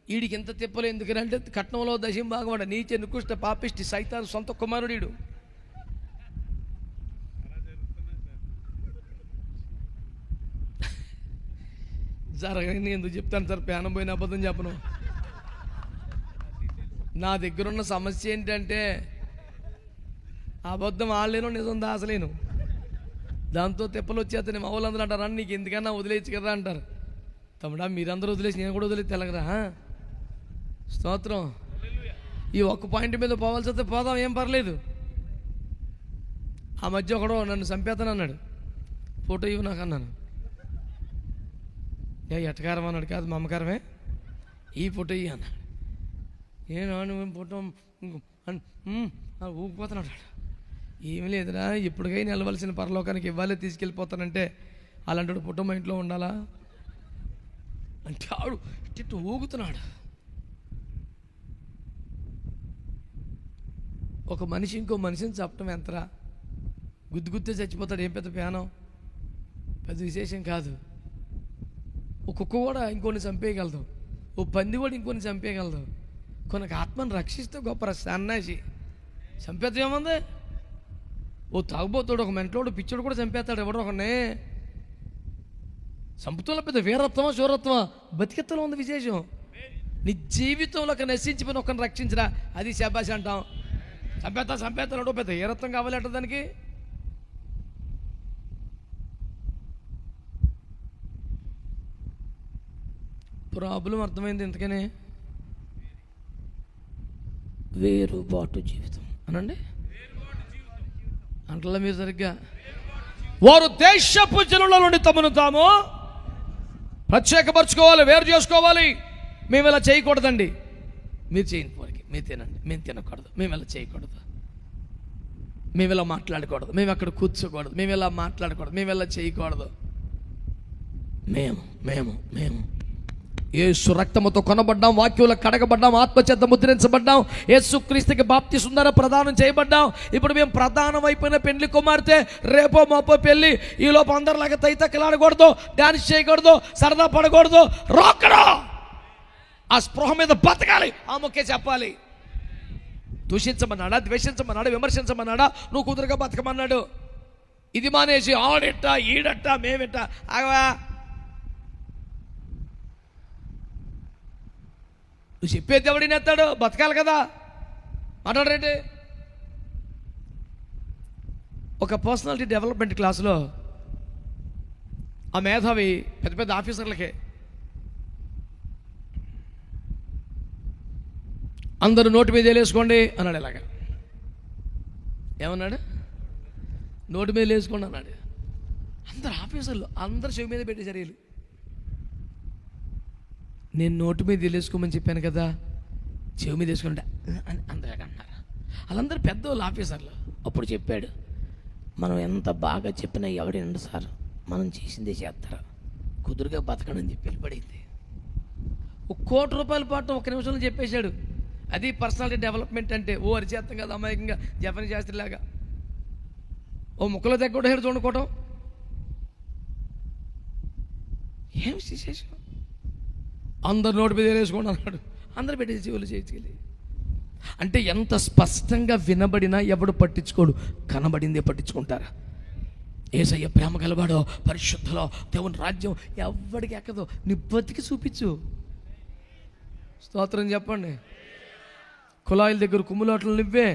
వీడికి ఎంత తిప్పలు ఎందుకంటే కట్నంలో దశం భాగం నీచ నికృష్ట పాపిష్టి సైతాన్ సొంత కుమారుడు. జరగని ఎందుకు చెప్తాను సార్, పేనం పోయిన అబద్ధం చెప్పను. నా దగ్గరున్న సమస్య ఏంటంటే అబద్ధం ఆడలేను, నిజం దాసలేను. దాంతో తిప్పలు వచ్చేస్తాను. మా వాళ్ళందరూ అంటారు, అని నీకు ఎందుకన్నా వదిలేయచ్చు కదా అంటారు. తమ్ముడా మీరందరూ వదిలేసి నేను కూడా వదిలేసి తెలగరా? స్తోత్రం. ఈ ఒక్క పాయింట్ మీద పోవాల్సి వస్తే పోదాం, ఏం పర్లేదు. ఆ మధ్య ఒకడో నన్ను చంపేస్తాను అన్నాడు. ఫోటో ఇవ్వు నాకు అన్నాను. ఎటకారం అన్నాడు. కాదు మా అమ్మకారమే, ఈ ఫోటో ఇవ్వ అన్నాడు. నువ్వు ఫోటో ఊగిపోతున్నాడు. ఏమి లేదురా, ఇప్పటికైనా వెళ్ళవలసిన పరలోకానికి ఇవ్వాలే తీసుకెళ్ళిపోతానంటే అలాంటి ఫోటో మా ఇంట్లో ఉండాలా అంటే ఆడు ఇట్టు ఊగుతున్నాడు. ఒక మనిషి ఇంకో మనిషిని చెప్పడం ఎంతరా, గుద్దుతే చచ్చిపోతాడు. ఏం పెద్ద ప్యానం, పెద్ద విశేషం కాదు. ఒక కుక్క కూడా ఇంకొని చంపేయగలదు, ఓ పంది కూడా ఇంకొని చంపేయగలదు. కొనకు ఆత్మను రక్షిస్తే గొప్ప సన్నాసి. చంపేద్దాం ఏముంది? ఓ తాగుబోతాడు, ఒక మెంటలోడు పిచ్చోడు కూడా చంపేస్తాడు. ఎవడో ఒకనే చంపుతున్న పెద్ద వీరత్వమా శూరత్వమా? బతికెత్తలో ఉంది విశేషం. నీ జీవితంలో ఒక నశించిపోయిన ఒక్కరిని రక్షించరా, అది శబాష్ అంటాం. చంపేస్తాడు పెద్ద వీరత్వం కావాలంట దానికి. ప్రాబ్లం అర్థమైంది. ఇంతకనే వేరుబాటు జీవితం అనండి అంటలా మీరు సరిగ్గా. వారు దేశపు జనుల నుండి తమను తాము ప్రత్యేకపరచుకోవాలి, వేరు చేసుకోవాలి. మేము ఇలా చేయకూడదండి. మీరు చేయని పోరికి మీరు తినండి, మేము తినకూడదు. మేము ఇలా చేయకూడదు, మేము ఇలా మాట్లాడకూడదు, మేము అక్కడ కూర్చోకూడదు, మేము ఇలా మాట్లాడకూడదు, మేము ఇలా చేయకూడదు. మేము మేము మేము యేసు రక్తముతో కొనబడ్డాం, వాక్యంలో కడగబడ్డాం, ఆత్మచేత ముద్రించబడ్డాం, యేసు క్రీస్తుకి బాప్తిస్మం ద్వారా ప్రదానం చేయబడ్డాం. ఇప్పుడు మేము ప్రధానం అయిపోయిన పెళ్లి కుమార్తె. రేపో మాపో పెళ్ళి. ఈ లోపు అందరిలాగా తైతక్కలాడకూడదు, డాన్స్ చేయకూడదు, సరదా పడకూడదు. రోకడు ఆ స్పృహ మీద బతకాలి. ఆ మొక్కే చెప్పాలి. దూషించమన్నాడా, ద్వేషించమన్నాడా, విమర్శించమన్నాడా, నువ్వు కుదురుగా బతకమన్నాడు. ఇది మానేసి ఆడెట్ట ఈడట్ట మేమెట్ట ఆగవా. నువ్వు చెప్పేది ఎవడిని ఎత్తాడు, బతకాలి కదా, మాట్లాడరేంటి. ఒక పర్సనాలిటీ డెవలప్మెంట్ క్లాసులో ఆ మేధావి పెద్ద పెద్ద ఆఫీసర్లకే అందరూ నోటు మీద వేసుకోండి అన్నాడు. ఇలాగా ఏమన్నాడు? నోటు మీద వేసుకోండి అన్నాడు. అందరు ఆఫీసర్లు అందరు చెవి మీద పెట్టి చర్యలు. నేను నోటు మీద వేసుకోమని చెప్పాను కదా, చెవి మీద వేసుకుంటా అని అందరూ అన్నారు. వాళ్ళందరూ పెద్దవాళ్ళు ఆఫీసర్లు. అప్పుడు చెప్పాడు, మనం ఎంత బాగా చెప్పినా ఎవడండి సార్, మనం చేసిందే చేస్తారా, కుదురుగా బతకడం అని చెప్పి వెళ్ళిపడింది. ₹1,00,00,000 పాటు 1 నిమిషంలో చెప్పేశాడు. అది పర్సనాలిటీ డెవలప్మెంట్ అంటే. ఓ అరిచేస్తాం కదా అమాయకంగా జపనీ శాస్త్రిలాగా, ఓ ముక్కలో దగ్గర చూడుకోవటం. ఏం విశేషం? అందరు నోటి మీద వేసుకోండి అన్నాడు. అందరు పెట్టేసి చెవులు చేయించుకెళ్ళి. అంటే ఎంత స్పష్టంగా వినబడినా ఎవడు పట్టించుకోడు, కనబడిందే పట్టించుకుంటారా. యేసయ్య ప్రేమ గలవాడో, పరిశుద్ధలో, దేవుని రాజ్యం ఎవడికి ఎక్కదో. నీ బతికి చూపించు. స్తోత్రం చెప్పండి. కుళాయిల దగ్గర కుమ్ములాటలు నువ్వే,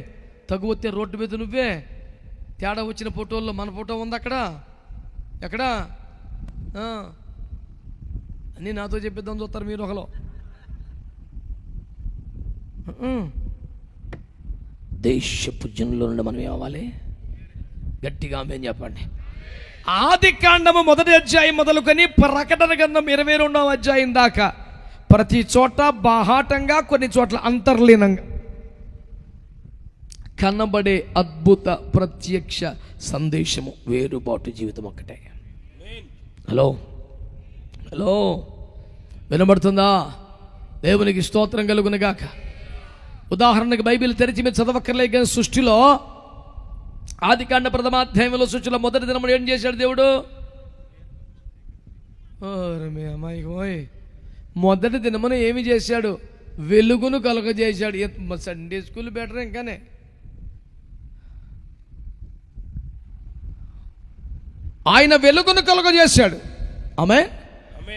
తగువతే రోడ్డు మీద నువ్వే, తేడా వచ్చిన ఫోటోల్లో మన ఫోటో ఉంది అక్కడ, ఎక్కడా అన్నీ నాతో చెప్పిద్దాం చూస్తారు మీరు ఒకలో. దేశపు జనుల నుండి మనం ఏమవ్వాలి? గట్టిగా ఆమేన్ చెప్పండి. ఆదికాండము 1వ అధ్యాయం మొదలుకొని ప్రకటన గ్రంథం 22వ అధ్యాయం దాకా ప్రతి చోట బాహాటంగా, కొన్ని చోట్ల అంతర్లీనంగా కనబడే అద్భుత ప్రత్యక్ష సందేశము వేరుబాటు జీవితం ఒక్కటే. హలో హలో, వినబడుతుందా? దేవునికి స్తోత్రం కలుగునుగాక. ఉదాహరణకు బైబిల్ తెరిచి మీరు చదవక్కర్లే కానీ సృష్టిలో ఆదికాండ ప్రథమాధ్యాయంలో సృష్టిలో మొదటి దినమున ఏం చేశాడు దేవుడు? మీ అమ్మాయి మొదటి దినమున ఏమి చేశాడు? వెలుగును కలుగజేశాడు. సండే స్కూల్ బెటర్ ఇంకానే. ఆయన వెలుగును కలుగజేశాడు. ఆమె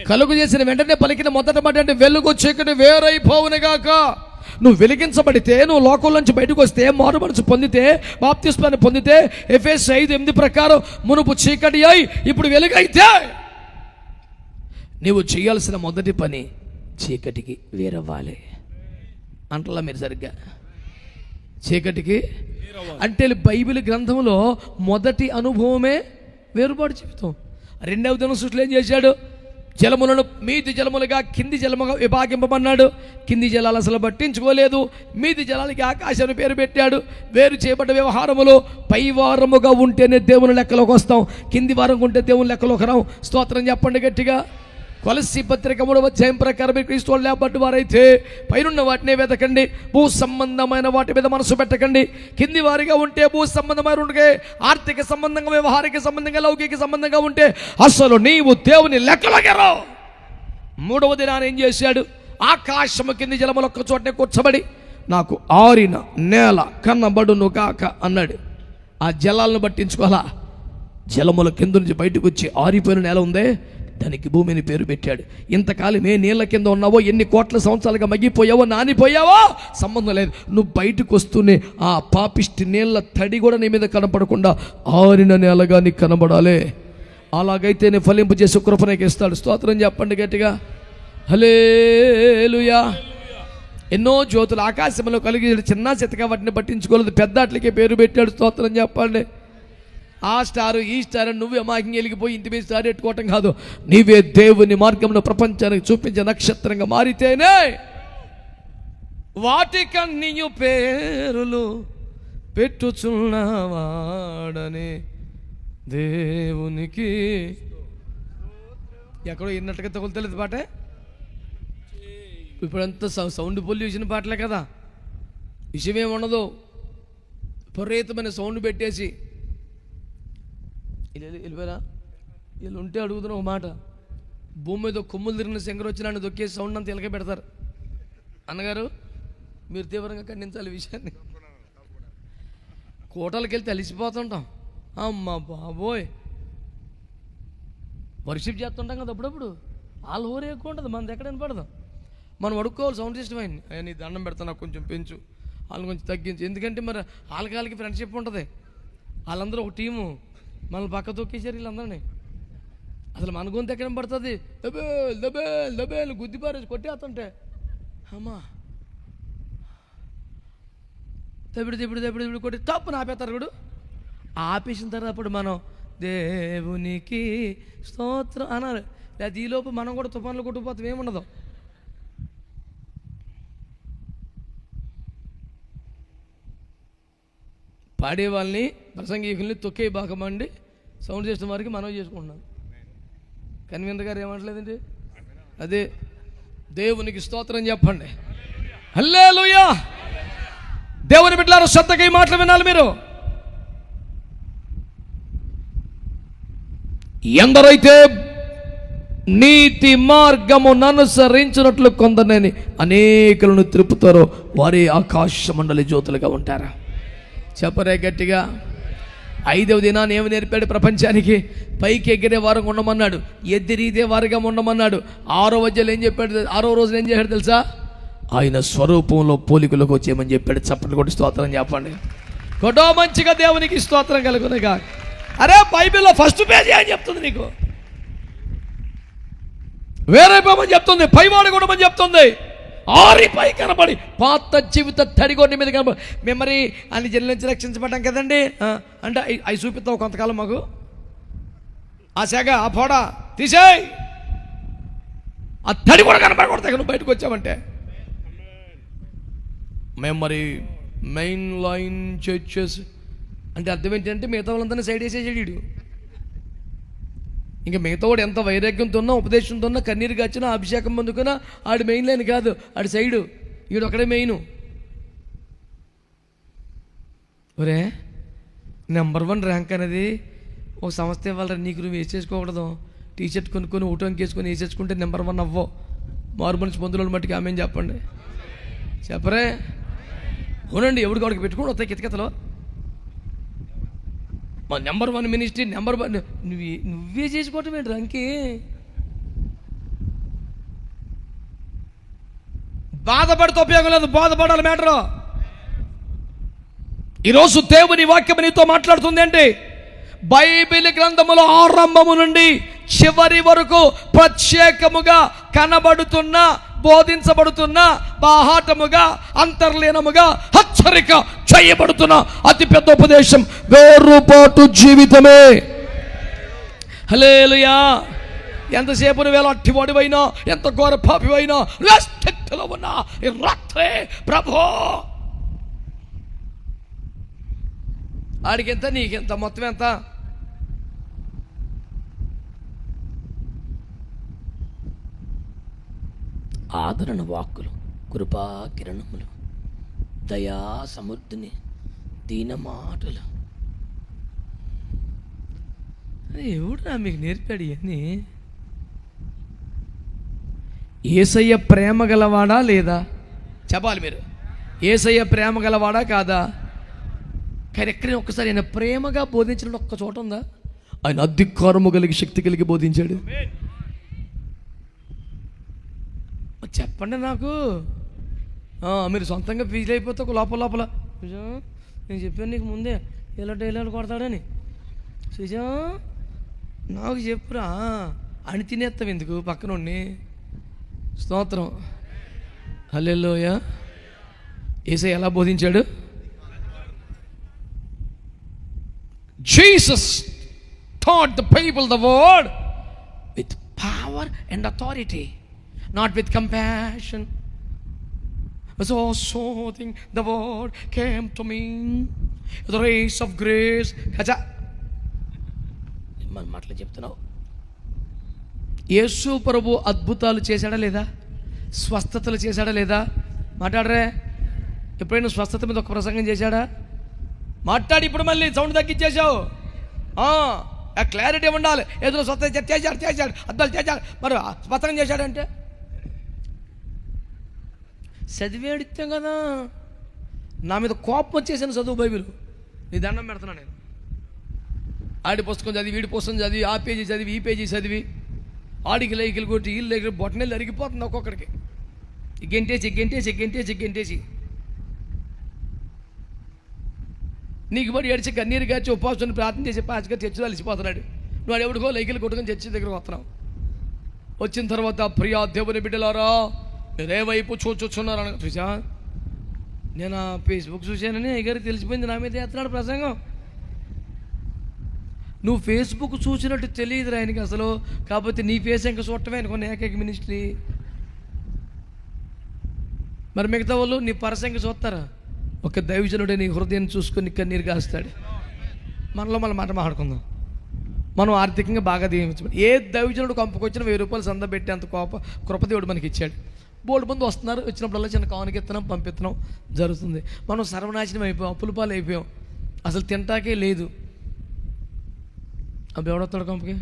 కలుగు చేసిన వెంటనే పలికిన మొదట మాట అంటే వెలుగు చీకటి వేరైపోవునుగాక. నువ్వు వెలిగించబడితే, నువ్వు లోకం నుంచి బయటకు వస్తే, మారు మనసు పొందితే, బాప్తిస్మాన్ని పొందితే, ఎఫెసీ 5:8 ప్రకారం మునుపు చీకటి అయి ఇప్పుడు వెలుగైతే నీవు చేయాల్సిన మొదటి పని చీకటికి వేరవ్వాలి. అంటలా మీరు సరిగ్గా చీకటికి అంటే బైబిల్ గ్రంథంలో మొదటి అనుభవమే వేరుబాటు జీవితం. రెండవ దినం సృష్టిలో ఏం చేశాడు? జలములను మీది జలములుగా కింది జలముగా విభాగింపమన్నాడు. కింది జలాలు అసలు పట్టించుకోలేదు. మీది జలాలకి ఆకాశాన్ని పేరు పెట్టాడు. వేరు చేయబడ్డ వ్యవహారములో పై వారముగా ఉంటేనే దేవుని లెక్కలోకి వస్తాం, కింది వారం ఉంటే దేవుని లెక్కలోకి రాం. స్తోత్రం చెప్పండి గట్టిగా. కొలస్సీ పత్రిక 3వ అధ్యాయం ప్రకారం మీరు క్రీస్తు లేబట్టి వారైతే పైనున్న వాటినే వెతకండి, భూ సంబంధమైన వాటి మీద మనసు పెట్టకండి. కింది వారిగా ఉంటే, భూ సంబంధమైన ఉంటే, ఆర్థిక సంబంధంగా, వ్యవహారిక సంబంధంగా, లౌకిక సంబంధంగా ఉంటే అసలు నీవు దేవుని లెక్కలోకి రావు. 3వ దినాన్ని ఏం చేశాడు? ఆకాశము కింది జలములు ఒక్క చోటనే కూర్చబడి నాకు ఆరిన నేల కన్నబడును కాక అన్నాడు. ఆ జలాలను పట్టించుకోవాలా? జలముల కింద నుంచి బయటకు వచ్చి ఆరిపోయిన నేల ఉందే, దానికి భూమిని పేరు పెట్టాడు. ఇంతకాలం ఏ నీళ్ళ కింద ఉన్నావో, ఎన్ని కోట్ల సంవత్సరాలుగా మగ్గిపోయావో, నానిపోయావో సంబంధం లేదు. నువ్వు బయటకు వస్తూనే ఆ పాపిష్టి నీళ్ళ తడి కూడా నీ మీద కనపడకుండా ఆరిన నేలగా నీకు కనబడాలి. అలాగైతే ఫలింపు చేసి కృపణకి ఇస్తాడు. స్తోత్రం చెప్పండి గట్టిగా. హల్లెలూయా. ఎన్నో జ్యోతులు ఆకాశంలో కలిగి చిన్న చిత్తగా వాటిని పట్టించుకోలేదు, పెద్ద అట్లకే పేరు పెట్టాడు. స్తోత్రం చెప్పండి. ఆ స్టారు ఈ స్టార్ నువ్వే మాకి వెలిగిపోయి ఇంటి మీద స్టార్ ఎట్టుకోవటం కాదు. నీవే దేవుని మార్గంలో ప్రపంచానికి చూపించే నక్షత్రంగా మారితేనే వాటికన్నీయు పేరులు పెట్టుచున్నవాడని దేవునికి. ఎక్కడో ఇన్నట్టుగా తగులుతలేదు పాటే. ఇప్పుడంతా సౌండ్ పొల్యూషన్ పాటలే కదా, విషయం ఏముండదు. విపరీతమైన సౌండ్ పెట్టేసి వెళ్ళిపోయారా? వీళ్ళు ఉంటే అడుగుతున్న ఒక మాట, భూమి మీద కొమ్ములు తిరిగిన శంకర్ వచ్చినాన్ని దొక్కేసి సౌండ్ అంతా ఎలక పెడతారు. అన్నగారు మీరు తీవ్రంగా ఖండించాలి విషయాన్ని. కోటలకు వెళ్తే అలిసిపోతుంటాం. అమ్మ బాబోయ్, వర్షిప్ చేస్తుంటాం కదా అప్పుడప్పుడు. వాళ్ళ ఊరే ఎక్కువ ఉంటుంది, మనది ఎక్కడ వినపడదు. మనం అడుక్కోవాలి సౌండ్ సిస్టమ్ అయింది, నీ దండం పెడతా నాకు కొంచెం పెంచు, వాళ్ళని కొంచెం తగ్గించు. ఎందుకంటే మరి వాళ్ళకి ఫ్రెండ్షిప్ ఉంటుంది. వాళ్ళందరూ ఒక టీము, మనల్ని పక్క తొక్కేసారు వీళ్ళందరినీ. అసలు మన గొంతు ఎక్కడ పడుతుంది? దబేల్ దబేల్ దబేల్ గుద్దిపారేసి కొట్టేస్తుంటే అమ్మా దబిడి దబిడి దబిడి దబిడి కొట్టి తప్పు ఆపేస్తారు కూడా. ఆపేసిన తర్వాత అప్పుడు మనం దేవునికి స్తోత్రం అనాలి. లేదా ఈలోపు మనం కూడా తుఫాన్లు కొట్టుకుపోతాం, ఏముండదు. పాడే వాళ్ళని, ప్రసంగికుల్ని తొక్కే బాకమండి సౌండ్ చేసిన వారికి మనం చేసుకుంటున్నాం. కన్వీనర్ గారు ఏమంటలేదండి? అదే దేవునికి స్తోత్రం చెప్పండి. హల్లెలూయా. దేవుని బిడ్డలారా శ్రద్ధగా ఈ మాటలు వినాలి మీరు. ఎందరైతే నీతి మార్గమును అనుసరించినట్లు కొందరిని అనేకులను త్రిప్పుతారో వారే ఆకాశ మండలి జ్యోతులుగా ఉంటారా? చెప్పరే గట్టిగా. 5వ దినాన్ని ఏమి నేర్పాడు ప్రపంచానికి? పైకి ఎగిరే వారంగా ఉండమన్నాడు, ఎదిరిదే వారుగా ఉండమన్నాడు. 6వ రోజులు ఏం చెప్పాడు? 6వ రోజున ఏం చేశాడు తెలుసా? ఆయన స్వరూపంలో పోలికలకు వచ్చేయమని చెప్పాడు. చప్పట్లు కొట్టి స్తోత్రం చెప్పండి. కొట్టో మంచిగా దేవునికి స్తోత్రం కలుగునుగా. అరే బైబిల్లో ఫస్ట్ పేజీ అని చెప్తుంది నీకు, వేరైపోమని చెప్తుంది, పైవాడు కూడా అని చెప్తుంది. ఆరిపై కనబడి పాత జీవిత తడిగొండి మీద కనబడి మెమరీ అని జైలు నుంచి రక్షించబడ్డాం కదండి. అంటే అవి చూపిస్తావు కొంతకాలం మాకు. ఆ శాఖ ఆ పోడ తీసేయి, ఆ తడి కూడా కనబడకూడదు నువ్వు బయటకు వచ్చావంటే. మెమరీ మెయిన్ లైన్ చర్చెస్ అంటే అర్థం ఏంటంటే మిగతా వాళ్ళంతా సైడ్ వేసేసాడు వీడు. ఇంకా మిగతా వాడు ఎంత వైరాగ్యంతో ఉన్నా, ఉపదేశంతో ఉన్నా, కన్నీరు గచ్చినా, అభిషేకం పొందుకున్నా ఆడు మెయిన్ లైన్ కాదు, ఆడు సైడు. వీడు ఒకడే మెయిన్. ఒరే నెంబర్ 1 ర్యాంక్ అనేది ఒక సంస్థ ఇవ్వాలరా, నీకు నువ్వు వేసేసుకోకూడదు. టీషర్ట్ కొనుక్కొని ఊటంకి వేసుకొని వేసేసుకుంటే నెంబర్ 1 అవ్వవు. మారు మనిషి పొందులో మట్టికి ఆమె చెప్పండి, చెప్పరే. అవునండి, ఎవరికి వాడికి పెట్టుకుని వస్తాయి కితకితలో. మా నెంబర్ 1 మినిస్ట్రీ, నెంబర్ 1 నువ్వే చేసుకోవటం ఏంటి రంకి? బాధపడితే ఉపయోగం లేదు, బాధపడాలి మ్యాటరు. ఈరోజు దేవుని వాక్యం నీతో మాట్లాడుతుంది అంటే బైబిల్ గ్రంథములో ఆరంభము నుండి చివరి వరకు ప్రత్యేకముగా కనబడుతున్న, బోధించబడుతున్న, బాహాటముగా, అంతర్లీనముగా హెచ్చరిక చేయబడుతున్న అతిపెద్ద ఉపదేశం వేరుపాటు జీవితమే. హల్లెలూయా. ఎంతసేపు నువ్వేళ అట్టివాడివైనా, ఎంత ఘోర పాపివైనా, స్థితిలో ఉన్నా ఈ రాత్రే ప్రభు ఆడికెంత నీకెంత, మొత్తం ఎంత? ఆదరణ వాక్కులు, కృపా కిరణములు, దయా సమృద్ధిని, దీన మాటలు. ఎవడురా మీకు నేర్పాడు ఇవన్నీ? యేసయ్య ప్రేమ గలవాడా లేదా? చెప్పాలి మీరు. యేసయ్య ప్రేమ గలవాడా కాదా? కానీ ఎక్కడైనా ఒక్కసారి ఆయన ప్రేమగా బోధించిన ఒక్క చోట ఉందా? ఆయన అధికారము కలిగి, శక్తి కలిగి బోధించాడు. చెప్పండి నాకు. మీరు సొంతంగా ఫీజులు అయిపోతే ఒక లోపల లోపల నేను చెప్పాను నీకు ముందే ఇలా డైలాగ్ కొడతాడని. సుజా నాకు చెప్పురా అని తినేస్తాం ఎందుకు పక్కనుండి. స్తోత్రం. హల్లెలూయా. యేసయ్య ఎలా బోధించాడు? Jesus taught the people the word with power and authority, not with compassion. So soothing the word came to me, the rays of grace. kacha మన మాటలు చెప్తున్నావు. యేసు ప్రభు అద్భుతాలు చేశాడా లేదా? స్వస్థతలు చేశాడా లేదా? మాట్లాడరే. ఎప్పుడైనా స్వస్థత మీద ఒక ప్రసంగం చేశాడా? మాట్లాడి ఇప్పుడు మళ్ళీ సౌండ్ తగ్గించేశావు. ఆ క్లారిటీ ఉండాలి. ఏదో స్వస్థత చేశాడు, అద్దాలు చేశాడు, మరి స్వస్థం చేశాడంటే చదివేడిత్తాం కదా. నా మీద కోపం వచ్చేసాను చదువు బైబిల్. నీ దండం పెడుతున్నా నేను. ఆడి పుస్తకం చదివి, వీడి పుస్తకం చదివి, ఆ పేజీ చదివి, ఈ పేజీ చదివి, ఆడికి లైకిలు కొట్టి, వీళ్ళు లైకిలు బొట్టనెళ్ళు అరిగిపోతుంది ఒక్కొక్కడికి. గెంటేసి గెంటేసి గెంటేసి గెంటేసి నీకు బడి ఏడిచి కన్నీరు గాచి ఉపవాసం ప్రార్థన చేసి పాచిగా చర్చిలో అలిసిపోతున్నాడు. నువ్వు ఎవడికో లైకిలు కొట్టుకొని చర్చి దగ్గరకు వస్తున్నావు. వచ్చిన తర్వాత ప్రియా దేవుని బిడ్డలారా మీరే వైపు చూచుచున్నారు అని చూసా. నేను ఫేస్బుక్ చూశానని అయ్యగారికి తెలిసిపోయింది, నా మీద చేస్తున్నాడు ప్రసంగం. నువ్వు ఫేస్బుక్ చూసినట్టు తెలియదు ఆయనకి అసలు. కాకపోతే నీ ఫేస్ ఇంకా చూడటమే అనుకోండి ఏకైక మినిస్ట్రీ. మరి మిగతా వాళ్ళు నీ పరసంగా చూస్తారా? ఒక దైవజనుడే నీ హృదయం చూసుకొని కన్నీరు కాస్తాడు. మనలో మన మాట మాట్లాడుకుందాం. మనం ఆర్థికంగా బాగా దీవించబడి ఏ దైవజనుడు కంపకొచ్చిన 1000 రూపాయలు సంద పెట్టేంత కృపదేవుడు మనకి ఇచ్చాడు. బోర్డు మంది వస్తున్నారు, వచ్చినప్పుడల్లా చిన్న కానుక ఇత్తనం పంపిత్తనం జరుగుతుంది. మనం సర్వనాశనం అయిపోయాం, అప్పుల పాలు అయిపోయాం, అసలు తింటాకే లేదు. అప్పుడు ఎవడొస్తాడు కొంపకి?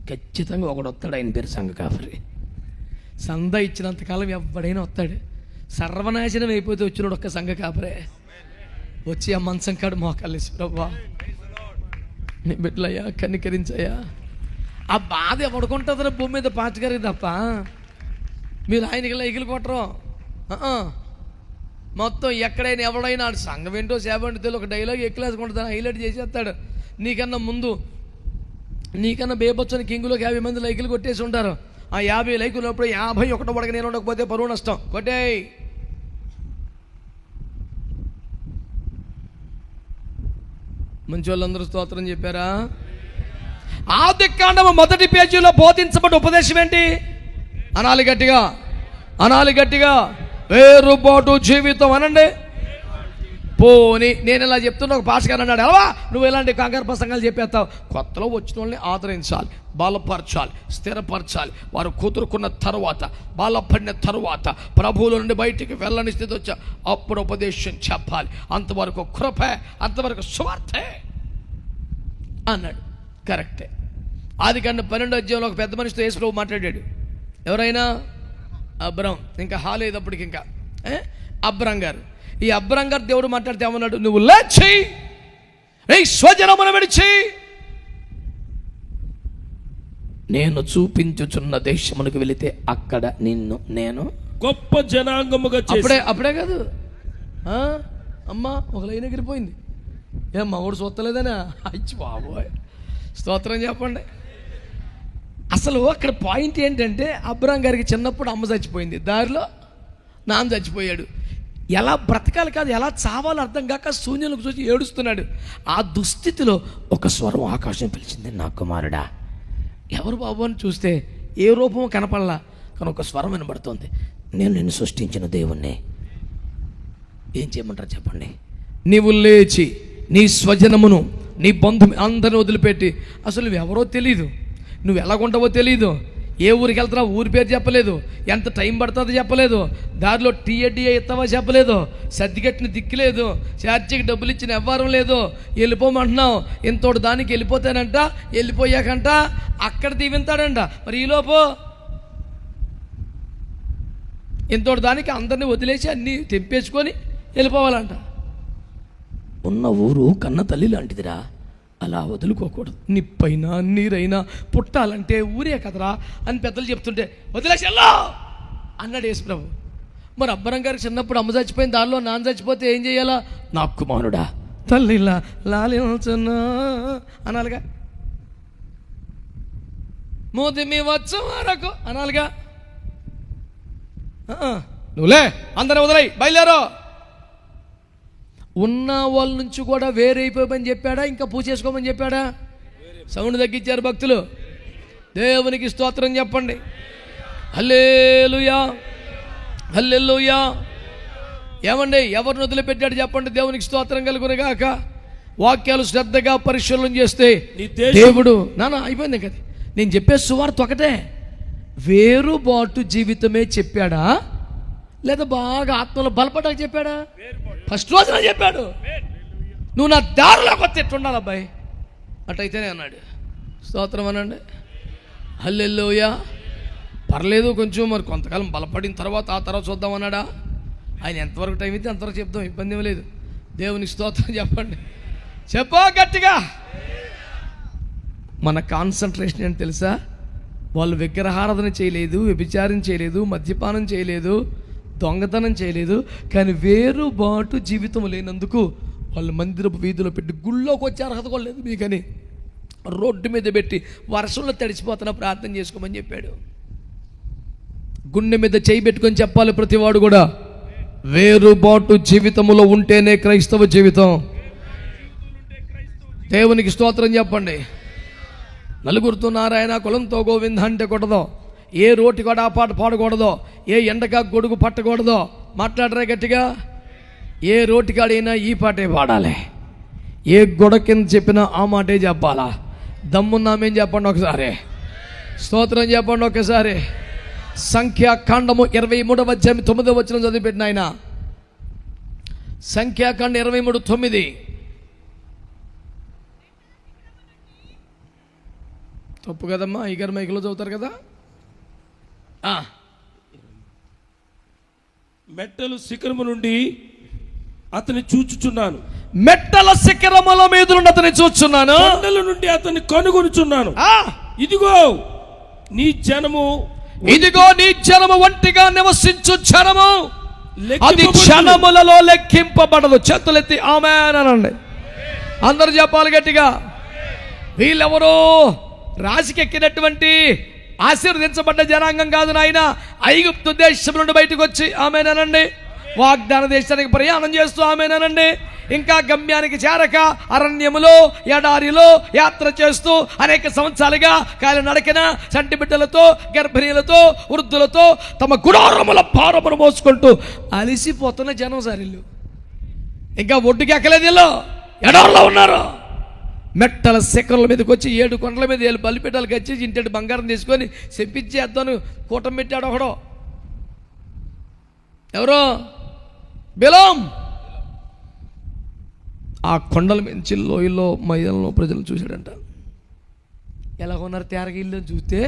ఖచ్చితంగా ఒకడు వస్తాడు, ఆయన పేరు సంఘ కాపరి. సంద ఇచ్చినంతకాలం ఎవడైనా వస్తాడు. సర్వనాశనం అయిపోతే వచ్చినాడు ఒక్క సంఘ కాపరే. వచ్చి ఆ మంచం కాడు మోకాలేసి ప్రభా నీ బిడ్డలయ్యా కనికరించయ్యా. ఆ బాధ ఎవడుకుంటుందిరా భూమి మీద పాచగారికి తప్ప. మీరు ఆయనకి లైకులు కొట్టరు. మొత్తం ఎక్కడైనా ఎవడైనా సంఘం ఏంటో సేవ ఏంటో ఒక డైలాగ్ ఎక్కులేసుకుంటుంది, హైలైట్ చేసేస్తాడు. నీకన్నా ముందు నీకన్నా బేబొచ్చని కింగులోకి 50 మంది లైకులు కొట్టేసి ఉంటారు. ఆ 50 లైకులు అప్పుడు 51 పడక నేను ఉండకపోతే పరువు నష్టం. కొట్టేయి. మంచి వాళ్ళందరూ స్తోత్రం చెప్పారా? ఆదికాండము 1వ పేజీలో బోధించబడిన ఉపదేశం ఏంటి? అనాలి గట్టిగా, అనాలి గట్టిగా, వేరుబాటు జీవితం అనండి. పోని నేను ఇలా చెప్తున్నా, ఒక పాస్టర్ అన్నాడు, అలా నువ్వు ఇలాంటి కంగారు ప్రసంగాలు చెప్పేస్తావు. కొత్తలో వచ్చిన వాళ్ళని ఆదరించాలి, బలపరచాలి, స్థిరపరచాలి. వారు కుదురుకున్న తరువాత, బలపడిన తరువాత, ప్రభువుల నుండి బయటికి వెళ్ళని స్థితి వచ్చా అప్పుడు ఉపదేశం చెప్పాలి. అంతవరకు కృపే, అంతవరకు స్వార్థే అన్నాడు. కరెక్టే. ఆదికాండం 12వ అధ్యాయంలో ఒక పెద్ద మనిషితో యేసు ప్రభు మాట్లాడాడు. ఎవరైనా? అబ్రాం. ఇంకా హాలేదు అప్పటికి, ఇంకా అబ్రాం గారు. ఈ అబ్రాం గారు దేవుడు మాట్లాడితే ఏమన్నాడు? నువ్వు లేచి నీ స్వజనమును విడిచి నేను చూపించుచున్న దేశమునకు వెళితే అక్కడ నేను గొప్ప జనాంగముగా చేసి. అప్పుడే కాదు అమ్మా, ఒక లైన్ ఎగిరిపోయింది. ఏమ్మా ఊడు చూస్తలేదనా? అచ్చి బాబోయ్, స్తోత్రం చెప్పండి. అసలు అక్కడ పాయింట్ ఏంటంటే, అబ్రాం గారికి చిన్నప్పుడు అమ్మ చచ్చిపోయింది, దారిలో నాన్న చచ్చిపోయాడు. ఎలా బ్రతకాలి కాదు, ఎలా చావాలో అర్థం కాక శూన్యులకు చూసి ఏడుస్తున్నాడు. ఆ దుస్థితిలో ఒక స్వరం ఆకాశం పిలిచింది, నా కుమారుడా. ఎవరు బాబు అని చూస్తే ఏ రూపమో కనపడలా, కానీ ఒక స్వరం వినబడుతోంది, నేను నిన్ను సృష్టించిన దేవుణ్ణి. ఏం చేయమంటారు చెప్పండి? నీవు లేచి నీ స్వజనమును, నీ బంధు అందరిని వదిలిపెట్టి, అసలు నువ్వెవరో తెలీదు, నువ్వు ఎలాగుంటావో తెలీదు, ఏ ఊరికి వెళ్తున్నావు ఊరి పేరు చెప్పలేదు, ఎంత టైం పడుతుందో చెప్పలేదు, దారిలో టీఏడిఏ ఇస్తావా చెప్పలేదు, సర్దిగట్టిన దిక్కులేదు, ఛార్జీకి డబ్బులు ఇచ్చిన వ్యవహారం లేదు, వెళ్ళిపోమంటున్నావు. ఇంతోటి దానికి వెళ్ళిపోతానంట, వెళ్ళిపోయాకంట అక్కడ దీవింతాడంట. మరి ఈలోపు ఇంతోటి దానికి అందరినీ వదిలేసి అన్నీ తెంపేసుకొని వెళ్ళిపోవాలంట. ఉన్న ఊరు కన్న తల్లి లాంటిదిరా, అలా వదులుకోకూడదు. నిప్పైనా నీరైనా పుట్టాలంటే ఊరే కదరా అని పెద్దలు చెప్తుంటే వదిలేసి వెళ్ళా అన్నాడు యేసు ప్రభు. మరి అబ్బరం గారికి చిన్నప్పుడు అమ్మ చచ్చిపోయింది, దానిలో నాన్న చచ్చిపోతే ఏం చేయాలా? నా కుమారుడా తల్లిలా లాలించునా అనాలిగా, మోది మీ వచ్చు వరకు అనాలిగా. నువ్వులే అందరూ వదిలేయి, బయలుదేరో. ఉన్న వాళ్ళ నుంచి కూడా వేరైపోమని చెప్పాడా, ఇంకా పూజ చేసుకోమని చెప్పాడా? సౌండ్ తగ్గించారు భక్తులు. దేవునికి స్తోత్రం చెప్పండి. హల్లెలూయా, హల్లెలూయా. ఏమండి, ఎవరిని వదిలిపెట్టాడు చెప్పండి? దేవునికి స్తోత్రం కలుగునుగాక. వాక్యాలు శ్రద్ధగా పరిశీలన చేస్తే దేవుడు అయిపోయింది కదా. నేను చెప్పే సువార్త ఒకటే, వేరుబాటు జీవితమే చెప్పాడా, లేదా బాగా ఆత్మలో బలపడక చెప్పాడా? ఫస్ట్ రోజున చెప్పాడు, నువ్వు నా దారిలోకి వస్తే ఎట్టుండాలి అబ్బాయి, అట్టయితేనే అన్నాడు. స్తోత్రం అనండి. హల్లెలూయా. పర్లేదు కొంచెం, మరి కొంతకాలం బలపడిన తర్వాత ఆ తర్వాత చూద్దామన్నాడా? ఆయన ఎంతవరకు టైం అయితే అంతవరకు చెప్తాం, ఇబ్బంది ఏం లేదు. దేవునికి స్తోత్రం చెప్పండి, చెప్పో గట్టిగా. మన కాన్సన్ట్రేషన్ ఏంటి తెలుసా? వాళ్ళు విగ్రహారాధన చేయలేదు, వ్యభిచారం చేయలేదు, మద్యపానం చేయలేదు, దొంగతనం చేయలేదు, కానీ వేరుబాటు జీవితం లేనందుకు వాళ్ళు మందిరపు వీధిలో పెట్టి, గుళ్ళోకి వచ్చే అర్హత కూడా లేదు మీకని రోడ్డు మీద పెట్టి వర్షంలో తడిసిపోతున్నా ప్రార్థన చేసుకోమని చెప్పాడు. గుండె మీద చేయి పెట్టుకొని చెప్పాలి ప్రతివాడు కూడా, వేరుబాటు జీవితంలో ఉంటేనే క్రైస్తవ జీవితం. దేవునికి స్తోత్రం చెప్పండి. నలుగురితో నారాయణ, కులంతో గోవింద అంటే కొట్టదో, ఏ రోటి కూడా ఆ పాట పాడకూడదో, ఏ ఎండగా గొడుగు పట్టకూడదో. మాట్లాడరా గట్టిగా. ఏ రోటికాడైనా ఈ పాటే పాడాలి, ఏ గొడ కింద చెప్పినా ఆ మాటే చెప్పాలా. దమ్మున్నామేం చెప్పండి ఒకసారి, స్తోత్రం చెప్పండి ఒకసారి. సంఖ్యాకాండము 23వ అధ్యాయం 9వ వచనం చదివిపెట్టిన ఆయన. సంఖ్యాకాండం 23:9. తప్పు కదమ్మా, ఈగర్ మైకులో చదువుతారు కదా. మెట్టలు శిఖరము నుండి అతని చూచుచున్నాను, మెట్టల శిఖరముల మీద నుండి అతని చూచుచున్నాను, కొండల నుండి అతన్ని కనుగొనుచున్నాను. ఇదిగో నీ జనము, ఇదిగో నీ జనము ఒంటిగా నివసించు జనము, అది క్షణములలో లెక్కింపబడదు. చేతులెత్తి ఆమేన్ అనండి. అందరూ చెప్పాలి గట్టిగా. వీళ్ళెవరో రాశికెక్కినటువంటి ఆశీర్వదించబడ్డ జనాంగం కాదు నాయన. ఐగుప్తు దేశం నుండి బయటకు వచ్చి ఆమేనండి, వాగ్దాన దేశానికి ప్రయాణం చేస్తూ ఆమేనండి, ఇంకా గమ్యానికి చేరక అరణ్యములో ఎడారిలో యాత్ర చేస్తూ అనేక సంవత్సరాలుగా కాలి నడకిన చంటి బిడ్డలతో, గర్భిణీలతో, వృద్ధులతో తమ గుడారముల భారమును మోసుకుంటూ అలిసిపోతున్న జనం సార్. ఇల్లు ఇంకా ఒడ్డుకి ఎక్కలేదు వీళ్ళు, ఎడారిలో ఉన్నారు. మెట్టల శిఖరాల మీదకి వచ్చి 7 కొండల మీద 7 బలిపీఠాలు కచ్చి ఇంటి బంగారం తీసుకొని చెప్పించేద్దాను కూటం పెట్టాడు ఒకడు. ఎవరో బిలాం. ఆ కొండల మించి లోయలో మైదానంలో ప్రజలు చూశాడంట. ఎలా ఉన్నారు తేరగిల్లు చూస్తే,